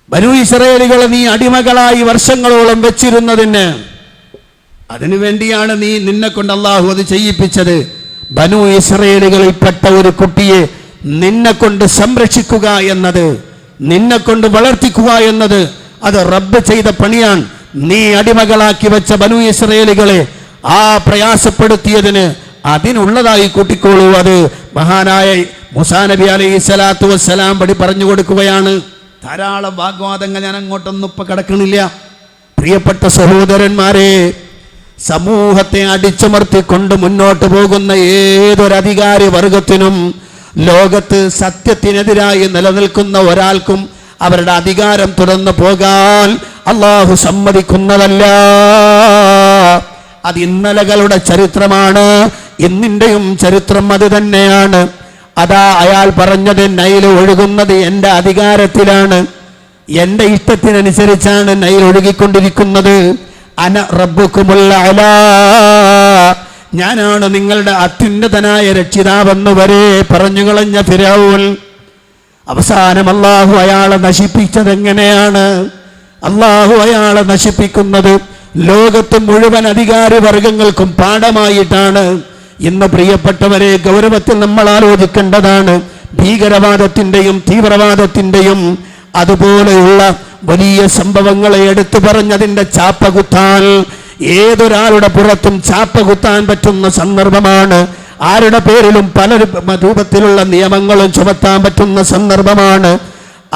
ബനൂ ഇസ്രായേലുകളെ നീ അടിമകളായി വർഷങ്ങളോളം വെച്ചിരുന്നതിന്, അതിനു വേണ്ടിയാണ് നിന്നെ കൊണ്ട് അള്ളാഹു അത് ചെയ്യിപ്പിച്ചത്. ബനൂ ഇസ്രായേലുകളിൽപ്പെട്ട ഒരു കുട്ടിയെ നിന്നെ കൊണ്ട് സംരക്ഷിക്കുക എന്നത്, നിന്നെ കൊണ്ട് വളർത്തിക്കുക എന്നത്, അത് റബ്ബ് ചെയ്ത പണിയാണ്. നീ അടിമകളാക്കി വെച്ച ബനൂ ഇസ്രായേലുകളെ ആ പ്രയാസപ്പെടുത്തിയതിന് അതിനുള്ളതായി കൂട്ടിക്കോളൂ. അത് മഹാനായ മൂസാ നബി അലൈഹി സ്വലാത്തു വസ്സലാം പറഞ്ഞു കൊടുക്കുകയാണ്. ധാരാളം വാഗ്വാദങ്ങൾ, ഞാൻ അങ്ങോട്ടൊന്നും ഇപ്പൊ കിടക്കണില്ല. പ്രിയപ്പെട്ട സഹോദരന്മാരെ, സമൂഹത്തെ അടിച്ചമർത്തിക്കൊണ്ട് മുന്നോട്ട് പോകുന്ന ഏതൊരധികാരി വർഗത്തിനും ലോകത്ത് സത്യത്തിനെതിരായി നിലനിൽക്കുന്ന ഒരാൾക്കും അവരുടെ അധികാരം തുറന്നു പോകാൻ അള്ളാഹു സമ്മതിക്കുന്നതല്ല. അത് ഇന്നലകളുടെ ചരിത്രമാണ്, ഇന്നിന്റെയും ചരിത്രം അത് തന്നെയാണ്. അതാ അയാൾ പറഞ്ഞത്, നൈൽ ഒഴുകുന്നത് എൻ്റെ അധികാരത്തിലാണ്, എൻ്റെ ഇഷ്ടത്തിനനുസരിച്ചാണ് നൈൽ ഒഴുകിക്കൊണ്ടിരിക്കുന്നത്. അന റബ്ബുക്കുമുൽ അലാ, ഞാനാണ് നിങ്ങളുടെ അത്യുന്നതനായ രക്ഷിതാവെന്ന് വരെ പറഞ്ഞു കളഞ്ഞ ഫിർഔൻ. അവസാനം അള്ളാഹു അയാളെ നശിപ്പിച്ചത് എങ്ങനെയാണ്? അള്ളാഹു അയാളെ നശിപ്പിക്കുന്നത് ലോകത്ത് മുഴുവൻ അധികാരി വർഗങ്ങൾക്കും പാഠമായിട്ടാണ്. ഇന്ന് പ്രിയപ്പെട്ടവരെ, ഗൗരവത്തിൽ നമ്മൾ ആലോചിക്കേണ്ടതാണ്. ഭീകരവാദത്തിൻ്റെയും തീവ്രവാദത്തിൻ്റെയും അതുപോലെയുള്ള വലിയ സംഭവങ്ങളെ എടുത്തു പറഞ്ഞതിൻ്റെ ചാപ്പ കുത്താൻ, ഏതൊരാളുടെ പുറത്തും ചാപ്പ കുത്താൻ പറ്റുന്ന സന്ദർഭമാണ്. ആരുടെ പേരിലും പല രൂപത്തിലുള്ള നിയമങ്ങളും ചുമത്താൻ പറ്റുന്ന സന്ദർഭമാണ്.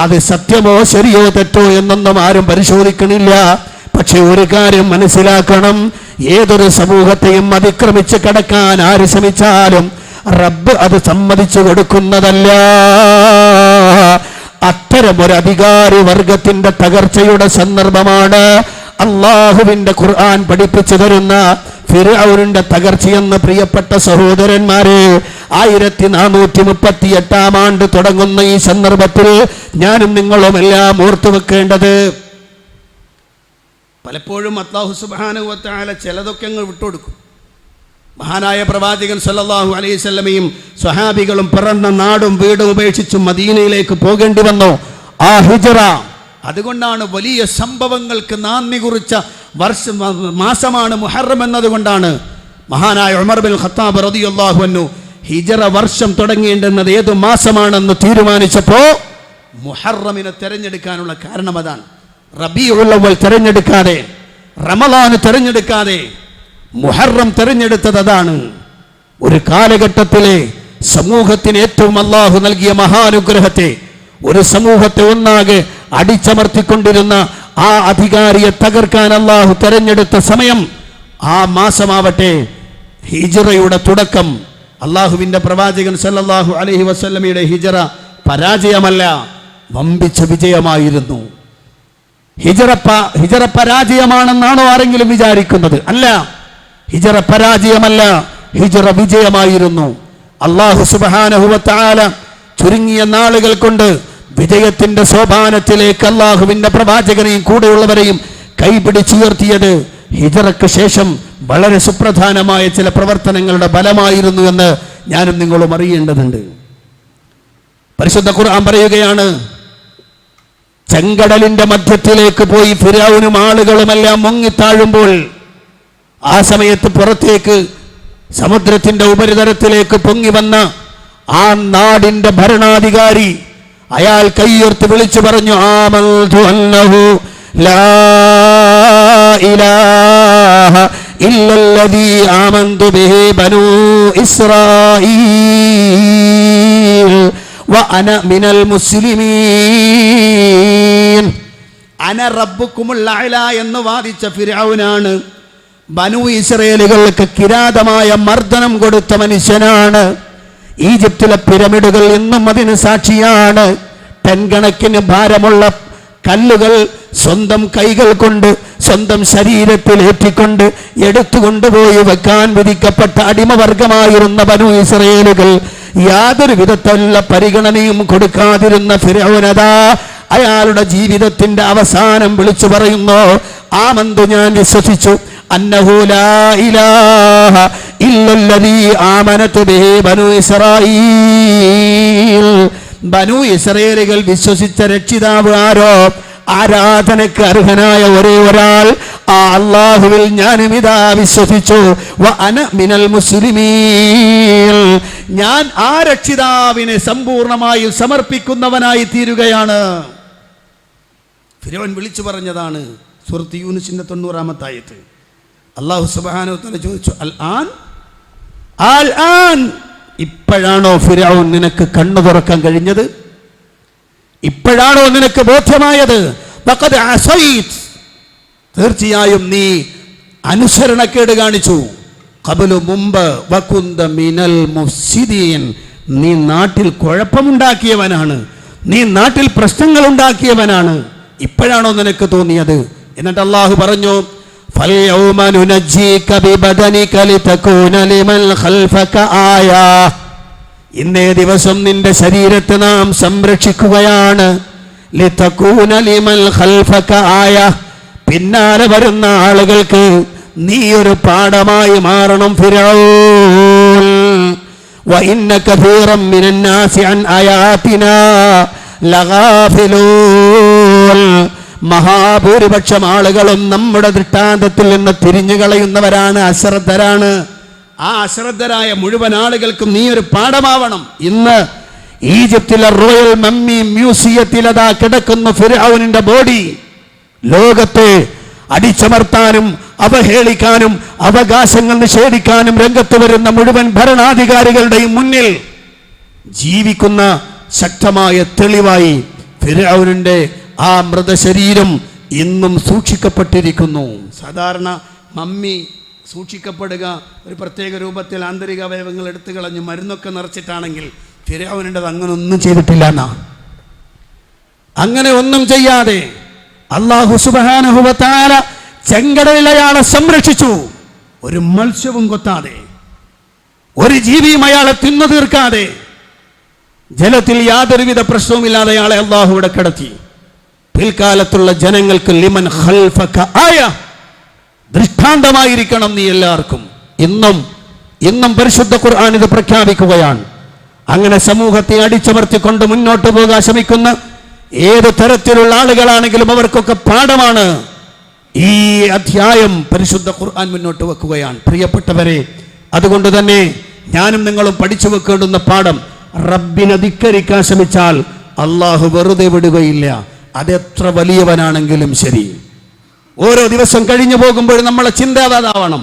അത് സത്യമോ ശരിയോ തെറ്റോ എന്നൊന്നും ആരും പരിശോധിക്കണില്ല. പക്ഷെ ഒരു കാര്യം മനസ്സിലാക്കണം, ഏതൊരു സമൂഹത്തെയും അതിക്രമിച്ച് കടക്കാൻ ആര് ശ്രമിച്ചാലും റബ്ബ് അത് സമ്മതിച്ചു കൊടുക്കുന്നതല്ല. അത്തരമൊരു അധികാരി വർഗത്തിന്റെ തകർച്ചയുടെ സന്ദർഭമാണ് അള്ളാഹുവിന്റെ ഖുർആൻ പഠിപ്പിച്ചു തരുന്ന ഫിർഔനിന്റെ തകർച്ചയെന്ന്. പ്രിയപ്പെട്ട സഹോദരന്മാരെ, 1438 ആണ്ട് തുടങ്ങുന്ന ഈ സന്ദർഭത്തിൽ ഞാനും നിങ്ങളും എല്ലാം ഓർത്തു വെക്കേണ്ടത്, പലപ്പോഴും അല്ലാഹു സുബ്ഹാനഹു വ തആല ചിലതൊക്കെ അങ്ങ് വിട്ടുകൊടുക്കും. മഹാനായ പ്രവാചകൻ സല്ലല്ലാഹു അലൈഹി വസല്ലമയും സ്വഹാബികളും പിറന്ന നാടും വീടും ഉപേക്ഷിച്ച് മദീനയിലേക്ക് പോകേണ്ടി വന്നു. ആ ഹിജ്റ, അതുകൊണ്ടാണ് വലിയ സംഭവങ്ങൾക്ക് നാന്ദി കുറിച്ച മാസമാണ് മുഹറം എന്നതുകൊണ്ടാണ് മഹാനായ ഉമർ ബിൻ ഖത്താബ് റളിയല്ലാഹു അൻഹു ഹിജ്റ വർഷം തുടങ്ങേണ്ടുന്നത് ഏതു മാസമാണെന്ന് തീരുമാനിച്ചപ്പോൾ മുഹറമിനെ തിരഞ്ഞെടുക്കാനുള്ള കാരണം അതാണ്. റബീഉൽ അവ്വൽ തിരഞ്ഞെടുക്കാതെ, റമളാൻ തിരഞ്ഞെടുക്കാതെ മുഹറം തിരഞ്ഞെടുത്തത് അതാണ്. ഒരു കാലഘട്ടത്തിലെ സമൂഹത്തിന് ഏറ്റവും അല്ലാഹു നൽകിയ മഹാനുഗ്രഹത്തെ, ഒരു സമൂഹത്തെ ഒന്നാകെ അടിച്ചമർത്തിക്കൊണ്ടിരുന്ന ആ അധികാരിയെ തകർക്കാൻ അല്ലാഹു തിരഞ്ഞെടുത്ത സമയം, ആ മാസമാവട്ടെ ഹിജ്റയുടെ തുടക്കം. അല്ലാഹുവിന്റെ പ്രവാചകൻ സല്ലല്ലാഹു അലൈഹി വസല്ലമയുടെ ഹിജ്റ പരാജയമല്ല, വമ്പിച്ച വിജയമായിരുന്നു. ഹിജ്റ പരാജയമാണെന്നാണോ ആരെങ്കിലും വിചാരിക്കുന്നത്? അല്ല, ഹിജ്റ പരാജയമല്ല, ഹിജ്റ വിജയമായിരുന്നു. അല്ലാഹു സുബ്ഹാനഹു വ തആല ചുരുങ്ങിയ നാളുകൾ കൊണ്ട് വിജയത്തിന്റെ സോപാനത്തിലേക്ക് അല്ലാഹുവിന്റെ പ്രവാചകനെയും കൂടെയുള്ളവരെയും കൈപിടിച്ചുയർത്തിയത് ഹിജ്റയ്ക്ക് ശേഷം വളരെ സുപ്രധാനമായ ചില പ്രവർത്തനങ്ങളുടെ ഫലമായിരുന്നു എന്ന് ഞാനും നിങ്ങളും അറിയേണ്ടതുണ്ട്. പരിശുദ്ധ ഖുർആൻ പറയുകയാണ്, ചെങ്കടലിന്റെ മധ്യത്തിലേക്ക് പോയി ഫിർഔനും ആളുകളുമെല്ലാം മുങ്ങിത്താഴുമ്പോൾ ആ സമയത്ത് പുറത്തേക്ക് സമുദ്രത്തിന്റെ ഉപരിതലത്തിലേക്ക് പൊങ്ങി വന്ന ആ നാടിന്റെ ഭരണാധികാരി അയാൾ കൈയുയർത്തി വിളിച്ചു പറഞ്ഞു, ആമന്തു അന്നഹു ലാ ഇലാഹ ഇല്ലല്ലദീ ആമന്തു ബിഹി ബനൂ ഇസ്രായീൽ വഅന മിനൽ മുസ്ലിമീൻ. അന റബ്ബുക്കുമുൽ അഅല എന്ന് വാദിച്ച ഫിർഔനാണ് ബനൂ ഇസ്രായേലുകൾക്ക് കിരാതമായ മർദ്ദനം കൊടുത്ത മനുഷ്യനാണ്. ഈജിപ്തിലെ പിരമിഡുകൾ ഇന്നും അതിന് സാക്ഷിയാണ്. ടൺ കണക്കിന് ഭാരമുള്ള കല്ലുകൾ സ്വന്തം കൈകൾ കൊണ്ട് സ്വന്തം ശരീരത്തിൽ ഏറ്റിക്കൊണ്ട് എടുത്തുകൊണ്ടുപോയി വെക്കാൻ വിധിക്കപ്പെട്ട അടിമവർഗമായിരുന്ന ബനൂ ഇസ്രായേലുകൾ യാതൊരു വിധത്തിലുള്ള പരിഗണനയും കൊടുക്കാതിരുന്ന ഫിർഔനദാ അയാളുടെ ജീവിതത്തിന്റെ അവസാനം വിളിച്ചു പറയുന്നു, ആമന്തു, ഞാൻ വിശ്വസിച്ചു, അന്നഹു ലാ ഇലാഹ ഇല്ലല്ലദീ ആമനതു ബിഹി ബനൂ ഇസ്രായീൽ. ബനൂ ഇസ്രായേലുകൾ വിശ്വസിച്ച രക്ഷിതാവ് ആരോ, ആരാധനക്ക് അർഹനായ ഒരേ ഒരാൾ, ആ അല്ലാഹുവിൽ ഞാനും ഇതാ വിശ്വസിച്ചു. വഅന മിനൽ മുസ്ലിമീൻ, ഞാൻ ആ രക്ഷിതാവിനെ സമ്പൂർണമായി സമർപ്പിക്കുന്നവനായി തീരുകയാണ്. ഫിർഔൻ വിളിച്ചു പറഞ്ഞതാണ്. സൂറത്ത് യൂനുസിന്റെ 90-ാമത്തെ ആയത്ത് അല്ലാഹു സുബ്ഹാനഹു വ തആല ചോദിച്ചു, അൽ ആൻ, ഇപ്പോഴാണോ ഫിർഔൻ നിനക്ക് കണ്ണു തുറക്കാൻ കഴിഞ്ഞത്? ഇപ്പോഴാണോ നിനക്ക് ബോധ്യമായത്? ഫഖദ് അസൈത്, തീർച്ചയായും നീ അനുസരണക്കേട് കാണിച്ചു. ഖബലു, മുമ്പ്, വകുന്ത മിനൽ മുഫ്സിദീൻ, നീ നാട്ടിൽ കുഴപ്പമുണ്ടാക്കിയവനാണ്, നീ നാട്ടിൽ പ്രശ്നങ്ങൾ ഉണ്ടാക്കിയവനാണ്. ഇപ്പോഴാണോ നിനക്ക് തോന്നിയത്? എന്നിട്ട് അല്ലാഹു പറഞ്ഞു, ഫൽയൗമ നുനജ്ജീക ബിബദനിക ലിതകൂന ലിമൻ ഖൽഫക ആയ, ഇന്നേ ദിവസം നിന്റെ ശരീരത്തെ നാം സംരക്ഷിക്കുകയാണ്. ലിതകൂന ലിമൻ ഖൽഫക ആയ, പിന്നാലെ വരുന്ന ആളുകൾക്ക് നീ ഒരു പാഠമായി മാറണം. ഫിർഔൻ വഇന്ന കസീറൻ മിനൻ നാസി അൻ ആയാതിനാ ലഗാഫിലൂൻ, മഹാഭൂരിപക്ഷം ആളുകളും നമ്മുടെ ദൃഷ്ടാന്തത്തിൽ നിന്ന് തിരിഞ്ഞു കളയുന്നവരാണ്, അശ്രദ്ധരാണ്. ആ അശ്രദ്ധരായ മുഴുവൻ ആളുകൾക്കും നീ ഒരു പാഠമാവണം. ഇന്ന് ഈജിപ്തിലെ റോയൽ മമ്മി മ്യൂസിയത്തിൽ അതാ കിടക്കുന്ന ഫിർഔനിന്റെ ബോഡി. ലോകത്തെ അടിച്ചമർത്താനും അവഹേളിക്കാനും അവകാശങ്ങൾ നിഷേധിക്കാനും രംഗത്ത് വരുന്ന മുഴുവൻ ഭരണാധികാരികളുടെയും മുന്നിൽ ജീവിക്കുന്ന ശക്തമായ തെളിവായി ഫിർഔനിന്റെ ആ മൃതശരീരം ഇന്നും സൂക്ഷിക്കപ്പെട്ടിരിക്കുന്നു. സാധാരണ മമ്മി സൂക്ഷിക്കപ്പെടുക ഒരു പ്രത്യേക രൂപത്തിൽ ആന്തരിക അവയവങ്ങൾ എടുത്തു കളഞ്ഞ് മരുന്നൊക്കെ നിറച്ചിട്ടാണെങ്കിൽ ഫിർഔനിൻ്റെത് അങ്ങനെ ഒന്നും ചെയ്തിട്ടില്ല. അങ്ങനെ ഒന്നും ചെയ്യാതെ അല്ലാഹു സുബ്ഹാനഹു വ തആല ചെങ്കടലിൽ അയാളെ സംരക്ഷിച്ചു. ഒരു മത്സ്യവും കൊത്താതെ, ഒരു ജീവിയും അയാളെ തിന്നു തീർക്കാതെ, ജലത്തിൽ യാതൊരുവിധ പ്രശ്നവുമില്ലാതെ അയാളെ അല്ലാഹു ഇവിടെ കിടത്തി. പിൽക്കാലത്തുള്ള ജനങ്ങൾക്ക് ലിമൻ ഖൽഫക ആയ, ദൃഷ്ടാന്തമായിരിക്കണം നീ എല്ലാവർക്കും. ഇന്നും പരിശുദ്ധ ഖുർആൻ ഇത് പ്രഖ്യാപിക്കുകയാണ്. അങ്ങനെ സമൂഹത്തെ അടിച്ചമർത്തിക്കൊണ്ട് മുന്നോട്ട് പോകാൻ ശ്രമിക്കുന്ന ഏത് തരത്തിലുള്ള ആളുകളാണെങ്കിലും അവർക്കൊക്കെ പാഠമാണ്. ഈ അധ്യായം പരിശുദ്ധ ഖുർആൻ മുന്നോട്ട് വെക്കുകയാണ്. പ്രിയപ്പെട്ടവരെ, അതുകൊണ്ട് തന്നെ ഞാനും നിങ്ങളും പഠിച്ചു വെക്കേണ്ടുന്ന പാഠം, റബ്ബിനെ ധിക്കരിക്കാൻ ശ്രമിച്ചാൽ അള്ളാഹു വെറുതെ വിടുകയില്ല, അതെത്ര വലിയവനാണെങ്കിലും ശരി. ഓരോ ദിവസം കഴിഞ്ഞു പോകുമ്പോഴും നമ്മളെ ചിന്ത അതാവണം.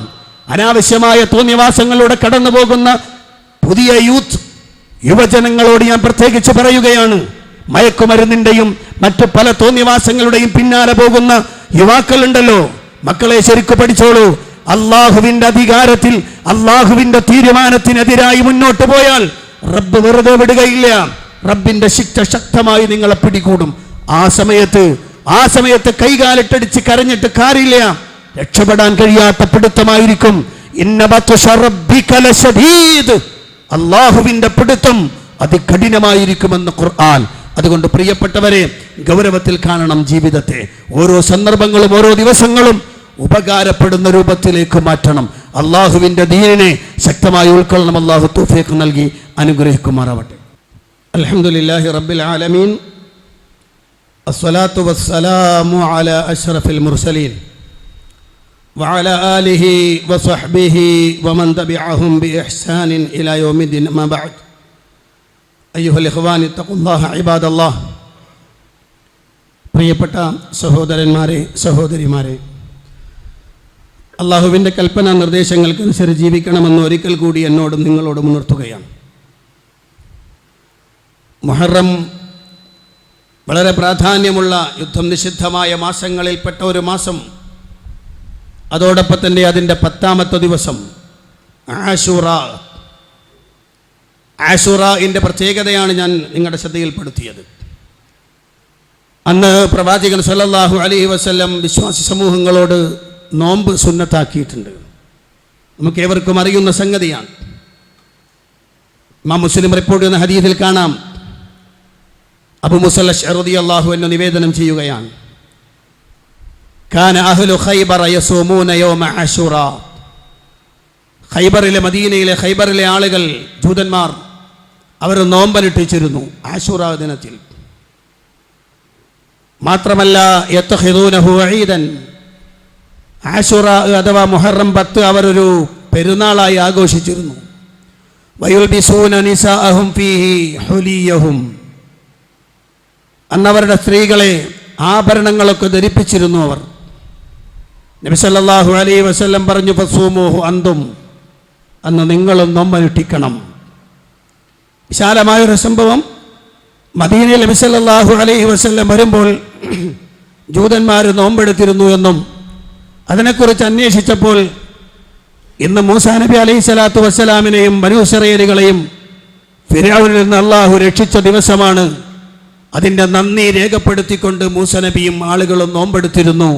അനാവശ്യമായ തോന്നിയവാസങ്ങളിലൂടെ കടന്നു പോകുന്ന പുതിയ യുവജനങ്ങളോട് ഞാൻ പ്രത്യേകിച്ച് പറയുകയാണ്. മയക്കുമരുന്നിന്റെയും മറ്റു പല തോന്നിയവാസങ്ങളുടെയും പിന്നാലെ പോകുന്ന യുവാക്കളുണ്ടല്ലോ, മക്കളെ ശരിക്കു പഠിച്ചോളൂ. അള്ളാഹുവിന്റെ അധികാരത്തിൽ, അള്ളാഹുവിന്റെ തീരുമാനത്തിനെതിരായി മുന്നോട്ട് പോയാൽ റബ്ബ് വെറുതെ വിടുകയില്ല. റബ്ബിന്റെ ശിക്ഷ ശക്തമായി നിങ്ങളെ പിടികൂടും. ആ സമയത്ത് കൈകാലിട്ടടിച്ച് കരഞ്ഞിട്ട് കാര്യമില്ല, രക്ഷപ്പെടാൻ കഴിയാത്ത പിടുത്തമായിരിക്കും. ഇന്ന ബത്ഷ റബ്ബിക ലശദീദ്, അള്ളാഹുവിന്റെ പിടുത്തം അതികഠിനമായിരിക്കുമെന്ന് ഖുർആൻ. അതുകൊണ്ട് പ്രിയപ്പെട്ടവരെ, ഗൗരവത്തിൽ കാണണം ജീവിതത്തെ. ഓരോ സന്ദർഭങ്ങളും ഓരോ ദിവസങ്ങളും ഉപകാരപ്പെടുന്ന രൂപത്തിലേക്ക് മാറ്റണം. അള്ളാഹുവിന്റെ ദീനിനെ ശക്തമായി ഉൾക്കൊള്ളണം. അള്ളാഹു തൗഫീഖ് നൽകി അനുഗ്രഹിക്കുമാറാവട്ടെ. അൽഹംദുലില്ലാഹി റബ്ബിൽ ആലമീൻ, അസ്സലാത്തു വസ്സലാമു അലാ അഷ്റഫിൽ മുർസലീൻ വഅലാ ആലിഹി വസഹ്ബിഹി വമൻ തബിഅഹും ബിഇഹ്സാനിൻ ഇലാ യൗമിദ്ദീൻ. അമ്മാ ബഅദ്. അയ്യുഹൽ ഇഖ്വാനി തഖുല്ലാഹ ഇബാദല്ലാഹ്. പ്രിയപ്പെട്ട സഹോദരന്മാരെ, സഹോദരിമാരെ, അള്ളാഹുവിൻ്റെ കൽപ്പനാ നിർദ്ദേശങ്ങൾക്കനുസരിച്ച് ജീവിക്കണമെന്ന് ഒരിക്കൽ കൂടി എന്നോടും നിങ്ങളോടും ഉണർത്തുകയാണ്. മുഹറം വളരെ പ്രാധാന്യമുള്ള, യുദ്ധം നിഷിദ്ധമായ മാസങ്ങളിൽപ്പെട്ട ഒരു മാസം. അതോടൊപ്പം തന്നെ അതിൻ്റെ 10ാമത്തെ ദിവസം ആശൂറയുടെ പ്രത്യേകതയാണ് ഞാൻ നിങ്ങളുടെ ശ്രദ്ധയിൽപ്പെടുത്തിയത്. അന്ന് പ്രവാചകൻ സല്ലല്ലാഹു അലൈഹി വസല്ലം വിശ്വാസി സമൂഹങ്ങളോട് നോമ്പ് സുന്നത്താക്കിയിട്ടുണ്ട്. നമുക്ക് ഏവർക്കും അറിയുന്ന സംഗതിയാണ്. ഇമാം മുസ്ലിം റിപ്പോർട്ട് ചെയ്യുന്ന ഹദീസിൽ കാണാം, അബൂ മൂസ അശ്അരി റളിയല്ലാഹു അൻഹു നിവേദനം ചെയ്യുകയാണ്, കാന അഹ്ലു ഖൈബറ യസൂമൂന യൗമ ആശൂറ. ഖൈബറിലെ, മദീനയിലെ ഖൈബറിലെ ആളുകൾ, ജൂതന്മാർ, അവർ നോമ്പനുഷ്ഠിച്ചിരുന്നു ആശൂറ ദിനത്തിൽ. മാത്രമല്ല യത്തഖിദൂനഹു ഈദൻ, ആശൂറ അഥവാ മുഹറം 10 അവരൊരു പെരുന്നാളായി ആഘോഷിച്ചിരുന്നു. വയുൽബിസൂന നിസാഅഹും ഫീഹി ഹുലിയഹും, അന്നവരുടെ സ്ത്രീകളെ ആഭരണങ്ങളൊക്കെ ധരിപ്പിച്ചിരുന്നു അവർ. നബി സല്ലല്ലാഹു അലൈഹി വസല്ലം പറഞ്ഞു, ഫസൂമുഹു അന്തും, അന്ന് നിങ്ങളും നോമ്പനുഷ്ഠിക്കണം. വിശാലമായൊരു സംഭവം. മദീനയിൽ നബി സല്ലല്ലാഹു അലൈഹി വസല്ലം വരുമ്പോൾ ജൂതന്മാർ നോമ്പെടുത്തിരുന്നു എന്നും അതിനെക്കുറിച്ച് അന്വേഷിച്ചപ്പോൾ ഇന്ന് മൂസാ നബി അലൈഹി സ്വലാത്തു വസ്സലാമിനെയും ബനൂ ഇസ്രായേലുകളെയും ഫിർഔനിൽ നിന്ന് അള്ളാഹു രക്ഷിച്ച ദിവസമാണ്. അതിൻ്റെ നന്ദി രേഖപ്പെടുത്തിക്കൊണ്ട് മൂസ നബിയും ആളുകളും നോമ്പെടുത്തിരുന്നു.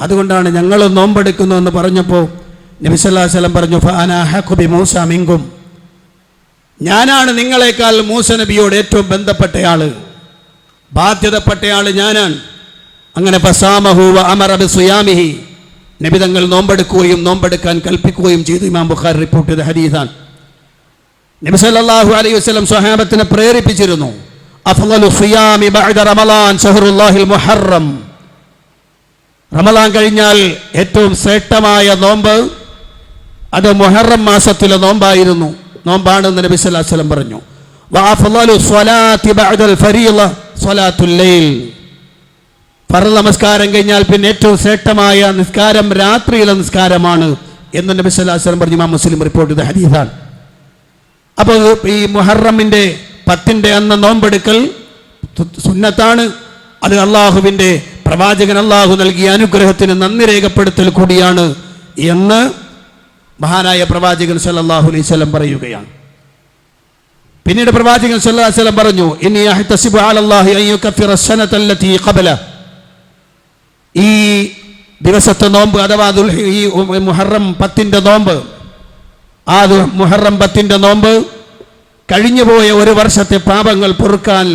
അതുകൊണ്ടാണ് ഞങ്ങളും നോമ്പെടുക്കുന്നു എന്ന് പറഞ്ഞപ്പോൾ നബി സല്ലല്ലാഹു അലൈഹി വസല്ലം പറഞ്ഞു, ഫഅനാ അഹഖു ബിമൂസ മിൻകും, ഞാനാണ് നിങ്ങളെക്കാൾ മൂസ നബിയോട് ഏറ്റവും ബന്ധപ്പെട്ടയാള്, ബാധ്യതപ്പെട്ടയാള് ഞാനാണ്. അങ്ങനെ ഫസാമഹു വ അമറ ബിസിയാമിഹി, നബി തങ്ങൾ നോമ്പെടുക്കുകയും നോമ്പെടുക്കാൻ കൽപ്പിക്കുകയും ചെയ്തു. ഇമാം ബുഖാരി റിപ്പോർട്ട് ചെയ്ത ഹദീസാണ്. നബി സല്ലല്ലാഹു അലൈഹി വസല്ലം സ്വഹാബത്തിനെ പ്രേരിപ്പിച്ചിരുന്നു, അഫ്ളലു സിയാമി ബഅദ റമളാൻ ശഹ്റുല്ലാഹിൽ മുഹറം, റമളാൻ കഴിഞ്ഞാൽ ഏറ്റവും ശ്രേഷ്ഠമായ നോമ്പ് അത് മുഹറം മാസത്തിലെ നോമ്പാണെന്ന് നബി സല്ലല്ലാഹു അലൈഹി വസല്ലം പറഞ്ഞു. വഅഫ്ളലു സ്വലാത്തി ബഅദൽ ഫരീള സ്വലാത്തുൽ ലൈൽ, ഫർള് നമസ്കാരം കഴിഞ്ഞാൽ പിന്നെ ഏറ്റവും ശ്രേഷ്ഠമായ നിസ്കാരം രാത്രിയിലെ നിസ്കാരമാണ് എന്ന് നബി സല്ലല്ലാഹു അലൈഹി വസല്ലം പറഞ്ഞു. ഇമാം മുസ്ലിം റിപ്പോർട്ട് ചെയ്ത ഹദീസാണ്. അപ്പോൾ ഈ മുഹറമിൻ്റെ 10ന്റെ അന്ന് നോമ്പെടുക്കൽ സുന്നത്താണ്. അത് അള്ളാഹുവിൻ്റെ പ്രവാചകൻ അള്ളാഹു നൽകിയ അനുഗ്രഹത്തിന് നന്ദി രേഖപ്പെടുത്തൽ കൂടിയാണ് എന്ന് മഹാനായ പ്രവാചകൻ സല്ലല്ലാഹു അലൈഹി വസല്ലം പറയുകയാണ്. പിന്നീട് പ്രവാചകൻ സല്ലല്ലാഹു അലൈഹി വസല്ലം പറഞ്ഞു, ഇന്നി അഹ്തസിബു അലല്ലാഹി അൻ യുകഫിറ അസ്സനതല്ലതി ഖബല, ഈ ദിവസത്തെ നോമ്പ് അഥവാ ഈ മുഹറം 10ന്റെ നോമ്പ്, ആ മുഹറം 10ന്റെ നോമ്പ് കഴിഞ്ഞുപോയ ഒരു വർഷത്തെ പാപങ്ങൾ പൊറുക്കാൻ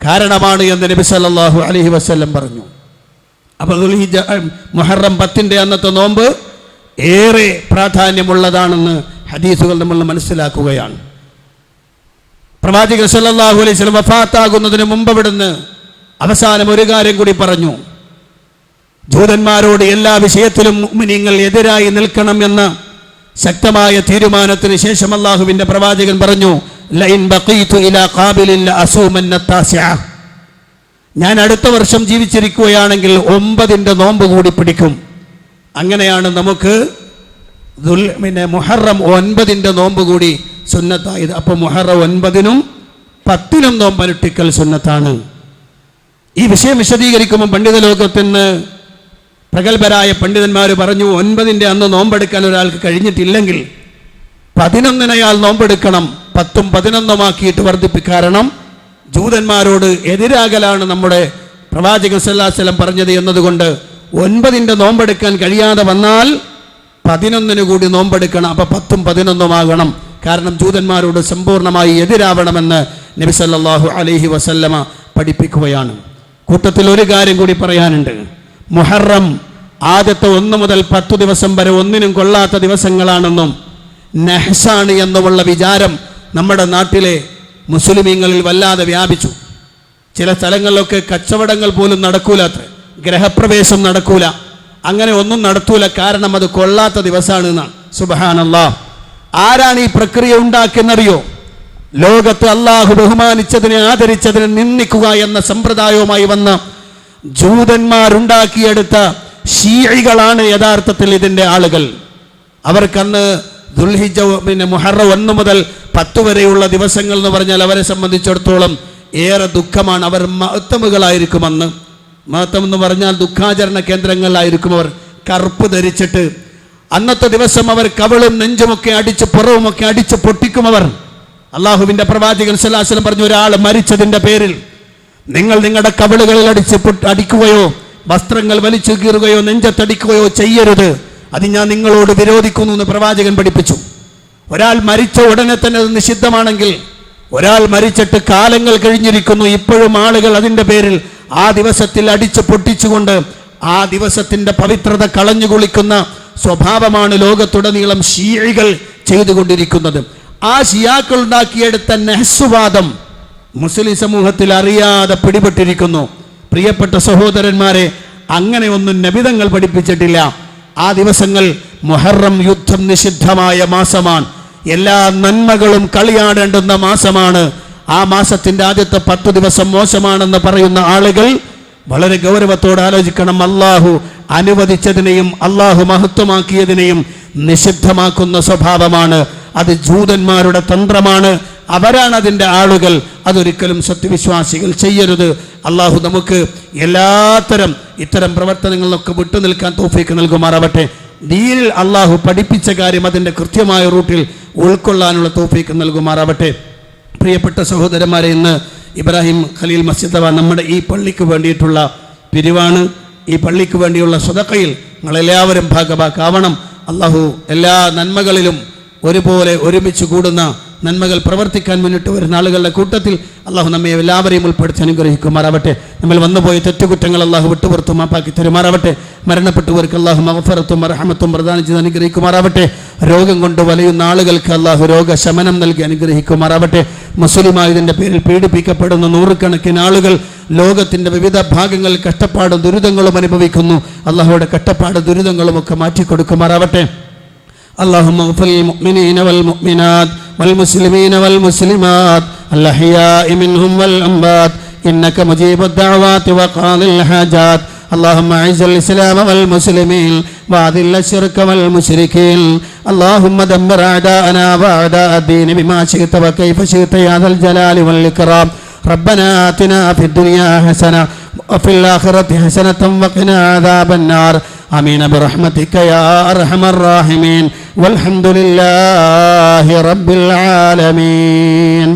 കാരണമാണ് എന്ന് നബി സല്ലല്ലാഹു അലൈഹി വസല്ലം പറഞ്ഞു. അപ്പോൾ മുഹറം 10ന്റെ അന്നത്തെ നോമ്പ് ഏറെ പ്രാധാന്യമുള്ളതാണെന്ന് ഹദീസുകൾ നമ്മൾ മനസ്സിലാക്കുകയാണ്. പ്രവാചകൻ സല്ലല്ലാഹു അലൈഹി വസല്ലം വഫാത്താകുന്നതിന് മുമ്പ് ഇവിടുന്ന് അവസാനം ഒരു കാര്യം കൂടി പറഞ്ഞു, ജൂതന്മാരോട് എല്ലാ വിഷയത്തിലും മുഅ്മിനീങ്ങൾ എതിരായി നിൽക്കണം എന്ന ശക്തമായ തീരുമാനത്തിന് ശേഷം അല്ലാഹുവിന്റെ പ്രവാചകൻ പറഞ്ഞു, ലഇൻ ബഖീതു ഇലാ ഖാബിലിൻ ലഅസൂമന്ന താസിഅ, ഞാൻ അടുത്ത വർഷം ജീവിച്ചിരിക്കുകയാണെങ്കിൽ 9ന്റെ നോമ്പ് കൂടി പിടിക്കും. അങ്ങനെയാണ് നമുക്ക് മുഹറം 9ന്റെ നോമ്പ് കൂടി സുന്നത്തായത്. അപ്പോൾ മുഹറം 9നും 10നും നോമ്പനുഷ്ഠിക്കൽ സുന്നത്താണ്. ഈ വിഷയം വിശദീകരിക്കുമ്പോൾ പണ്ഡിത ലോകത്തിന് പ്രഗത്ഭരായ പണ്ഡിതന്മാർ പറഞ്ഞു, 9ന്റെ അന്ന് നോമ്പെടുക്കാൻ ഒരാൾക്ക് കഴിഞ്ഞിട്ടില്ലെങ്കിൽ 11 അയാൾ നോമ്പെടുക്കണം, 10ഉം 11ഉമാക്കിയിട്ട് വർദ്ധിപ്പിക്കും. കാരണം ജൂതന്മാരോട് എതിരാകലാണ് നമ്മുടെ പ്രവാചകൻ സല്ലല്ലാഹു അലൈഹി വസല്ലം പറഞ്ഞത് എന്നതുകൊണ്ട് 9ന്റെ നോമ്പെടുക്കാൻ കഴിയാതെ വന്നാൽ 11 കൂടി നോമ്പെടുക്കണം. അപ്പോൾ 10ഉം 11ഉമാകണം. കാരണം ജൂതന്മാരോട് സമ്പൂർണ്ണമായി എതിരാവണമെന്ന് നബി സല്ലല്ലാഹു അലൈഹി വസല്ലമ പഠിപ്പിക്കുകയാണ്. കൂട്ടത്തിൽ ഒരു കാര്യം കൂടി പറയാനുണ്ട്. മുഹറം ആദ്യത്തെ 1 മുതൽ 10 ദിവസം വരെ ഒന്നിനും കൊള്ളാത്ത ദിവസങ്ങളാണെന്നും നഹ്സാണ് എന്നുമുള്ള വിചാരം നമ്മുടെ നാട്ടിലെ മുസ്ലിമീങ്ങളിൽ വല്ലാതെ വ്യാപിച്ചു. ചില സ്ഥലങ്ങളിലൊക്കെ കച്ചവടങ്ങൾ പോലും നടക്കൂലത്ര, ഗ്രഹപ്രവേശം നടക്കൂല, അങ്ങനെ ഒന്നും നടത്തൂല. കാരണം അത് കൊള്ളാത്ത ദിവസമാണ് എന്നാണ്. സുബ്ഹാനല്ലാഹ്. ആരാണ് ഈ പ്രക്രിയ ഉണ്ടാക്കിയെന്നറിയോ? ലോകത്ത് അള്ളാഹു ബഹുമാനിച്ചതിനെ ആദരിച്ചതിനെ നിന്ദിക്കുക എന്ന സമ്പ്രദായവുമായി വന്ന ജൂതന്മാരുണ്ടാക്കിയെടുത്ത ശീഇകളാണ് യഥാർത്ഥത്തിൽ ഇതിൻ്റെ ആളുകൾ. അവർക്കന്ന് ദുൽഹിജ്ജ മുഹറം 1 മുതൽ 10 വരെയുള്ള ദിവസങ്ങൾ എന്ന് പറഞ്ഞാൽ അവരെ സംബന്ധിച്ചിടത്തോളം ഏറെ ദുഃഖമാണ്. അവർ മഅ്തമുകളായിരിക്കും. അന്ന് മഅ്തം എന്ന് പറഞ്ഞാൽ ദുഃഖാചരണ കേന്ദ്രങ്ങളിലായിരിക്കും അവർ കറുപ്പ് ധരിച്ചിട്ട്. അന്നത്തെ ദിവസം അവർ കവിളും നെഞ്ചുമൊക്കെ അടിച്ച് പുറവുമൊക്കെ അടിച്ച് പൊട്ടിക്കും. അവർ അള്ളാഹുവിൻ്റെ പ്രവാചകൻ സല്ലല്ലാഹു അലൈഹി വസല്ലം പറഞ്ഞു, ഒരാൾ മരിച്ചതിൻ്റെ പേരിൽ നിങ്ങൾ നിങ്ങളുടെ കവിളുകളിൽ അടിക്കുകയോ വസ്ത്രങ്ങൾ വലിച്ചു കീറുകയോ നെഞ്ചത്തടിക്കുകയോ ചെയ്യരുത്. അത് ഞാൻ നിങ്ങളോട് വിരോധിക്കുന്നു എന്ന് പ്രവാചകൻ പഠിപ്പിച്ചു. ഒരാൾ മരിച്ച ഉടനെ തന്നെ അത് നിഷിദ്ധമാണെങ്കിൽ, ഒരാൾ മരിച്ചിട്ട് കാലങ്ങൾ കഴിഞ്ഞിരിക്കുന്നു, ഇപ്പോഴും ആളുകൾ അതിൻ്റെ പേരിൽ ആ ദിവസത്തിൽ അടിച്ചു പൊട്ടിച്ചുകൊണ്ട് ആ ദിവസത്തിൻ്റെ പവിത്രത കളഞ്ഞു കുളിക്കുന്ന സ്വഭാവമാണ് ലോകത്തുടനീളം ശീഇകൾ ചെയ്തുകൊണ്ടിരിക്കുന്നത്. ആ ശിയാക്കൾ ഉണ്ടാക്കിയെടുത്ത നഹ്സുവാദം മുസ്ലിം സമൂഹത്തിൽ അറിയാതെ പിടിപെട്ടിരിക്കുന്നു. പ്രിയപ്പെട്ട സഹോദരന്മാരെ, അങ്ങനെ ഒന്നും നബിതങ്ങൾ പഠിപ്പിച്ചിട്ടില്ല. ആ ദിവസങ്ങൾ മുഹറം യുദ്ധം നിഷിദ്ധമായ മാസമാണ്. എല്ലാ നന്മകളും കളിയാടേണ്ടുന്ന മാസമാണ്. ആ മാസത്തിൻ്റെ ആദ്യത്തെ 10 ദിവസം മോശമാണെന്ന് പറയുന്ന ആളുകൾ വളരെ ഗൗരവത്തോടെ ആലോചിക്കണം. അള്ളാഹു അനുവദിച്ചതിനെയും അള്ളാഹു മഹത്വമാക്കിയതിനെയും നിഷിദ്ധമാക്കുന്ന സ്വഭാവമാണ്. അത് ജൂതന്മാരുടെ തന്ത്രമാണ്. അവരാണ് അതിൻ്റെ ആളുകൾ. അതൊരിക്കലും സത്യവിശ്വാസികൾ ചെയ്യരുത്. അള്ളാഹു നമുക്ക് ഇത്തരം പ്രവർത്തനങ്ങളിലൊക്കെ വിട്ടുനിൽക്കാൻ തൗഫീക്ക് നൽകുമാറാവട്ടെ. ദീനിൽ അള്ളാഹു പഠിപ്പിച്ച കാര്യം അതിൻ്റെ കൃത്യമായ റൂട്ടിൽ ഉൾക്കൊള്ളാനുള്ള തൗഫീക്ക് നൽകുമാറാവട്ടെ. പ്രിയപ്പെട്ട സഹോദരന്മാരെ, ഇന്ന് ഇബ്രാഹിം ഖലീൽ മസ്ജിദ് നമ്മുടെ ഈ പള്ളിക്ക് വേണ്ടിയിട്ടുള്ള പിരിവാണ്. ഈ പള്ളിക്ക് വേണ്ടിയുള്ള സ്വതക്കയിൽ നിങ്ങളെല്ലാവരും ഭാഗഭാക്കാവണം. അള്ളാഹു എല്ലാ നന്മകളിലും ഒരുപോലെ ഒരുമിച്ച് കൂടുന്ന നന്മകൾ പ്രവർത്തിക്കാൻ മുന്നിട്ട് വരുന്ന ആളുകളുടെ കൂട്ടത്തിൽ അള്ളാഹു നമ്മെ എല്ലാവരെയും ഉൾപ്പെടുത്തി അനുഗ്രഹിക്കുമാറാവട്ടെ. നമ്മൾ വന്നുപോയ തെറ്റുകുറ്റങ്ങൾ അള്ളാഹു വിട്ടുപുറത്തു മാപ്പാക്കി തരുമാറാവട്ടെ. മരണപ്പെട്ടവർക്ക് അള്ളാഹു മഗ്ഫിറത്തും റഹ്മത്തും പ്രദാനം ചെയ്ത് അനുഗ്രഹിക്കുമാറാവട്ടെ. രോഗം കൊണ്ട് വലയുന്ന ആളുകൾക്ക് അള്ളാഹു രോഗശമനം നൽകി അനുഗ്രഹിക്കുമാറാവട്ടെ. മുസ്ലിമായതിൻ്റെ പേരിൽ പീഡിപ്പിക്കപ്പെടുന്ന നൂറുകണക്കിന് ആളുകൾ ലോകത്തിൻ്റെ വിവിധ ഭാഗങ്ങളിൽ കഷ്ടപ്പാടും ദുരിതങ്ങളും അനുഭവിക്കുന്നു. അള്ളാഹുയുടെ കഷ്ടപ്പാട് ദുരിതങ്ങളും ഒക്കെ മാറ്റിക്കൊടുക്കുമാറാവട്ടെ. اللهم اغفر للمؤمنين والمؤمنات والمسلمين والمسلمات الأحياء منهم والأموات إنك مجيب الدعوات وقاضي الحاجات. اللهم أعز الإسلام والمسلمين وأذل الشرك والمشركين. اللهم دمر أعداءنا وأعداء الدين بما شئت وكيف شئت يا ذا الجلال والإكرام. ربنا آتنا في الدنيا حسنة وفي الآخرة حسنة وقنا عذاب النار. آمين برحمتك يا أرحم الراحمين والحمد لله رب العالمين.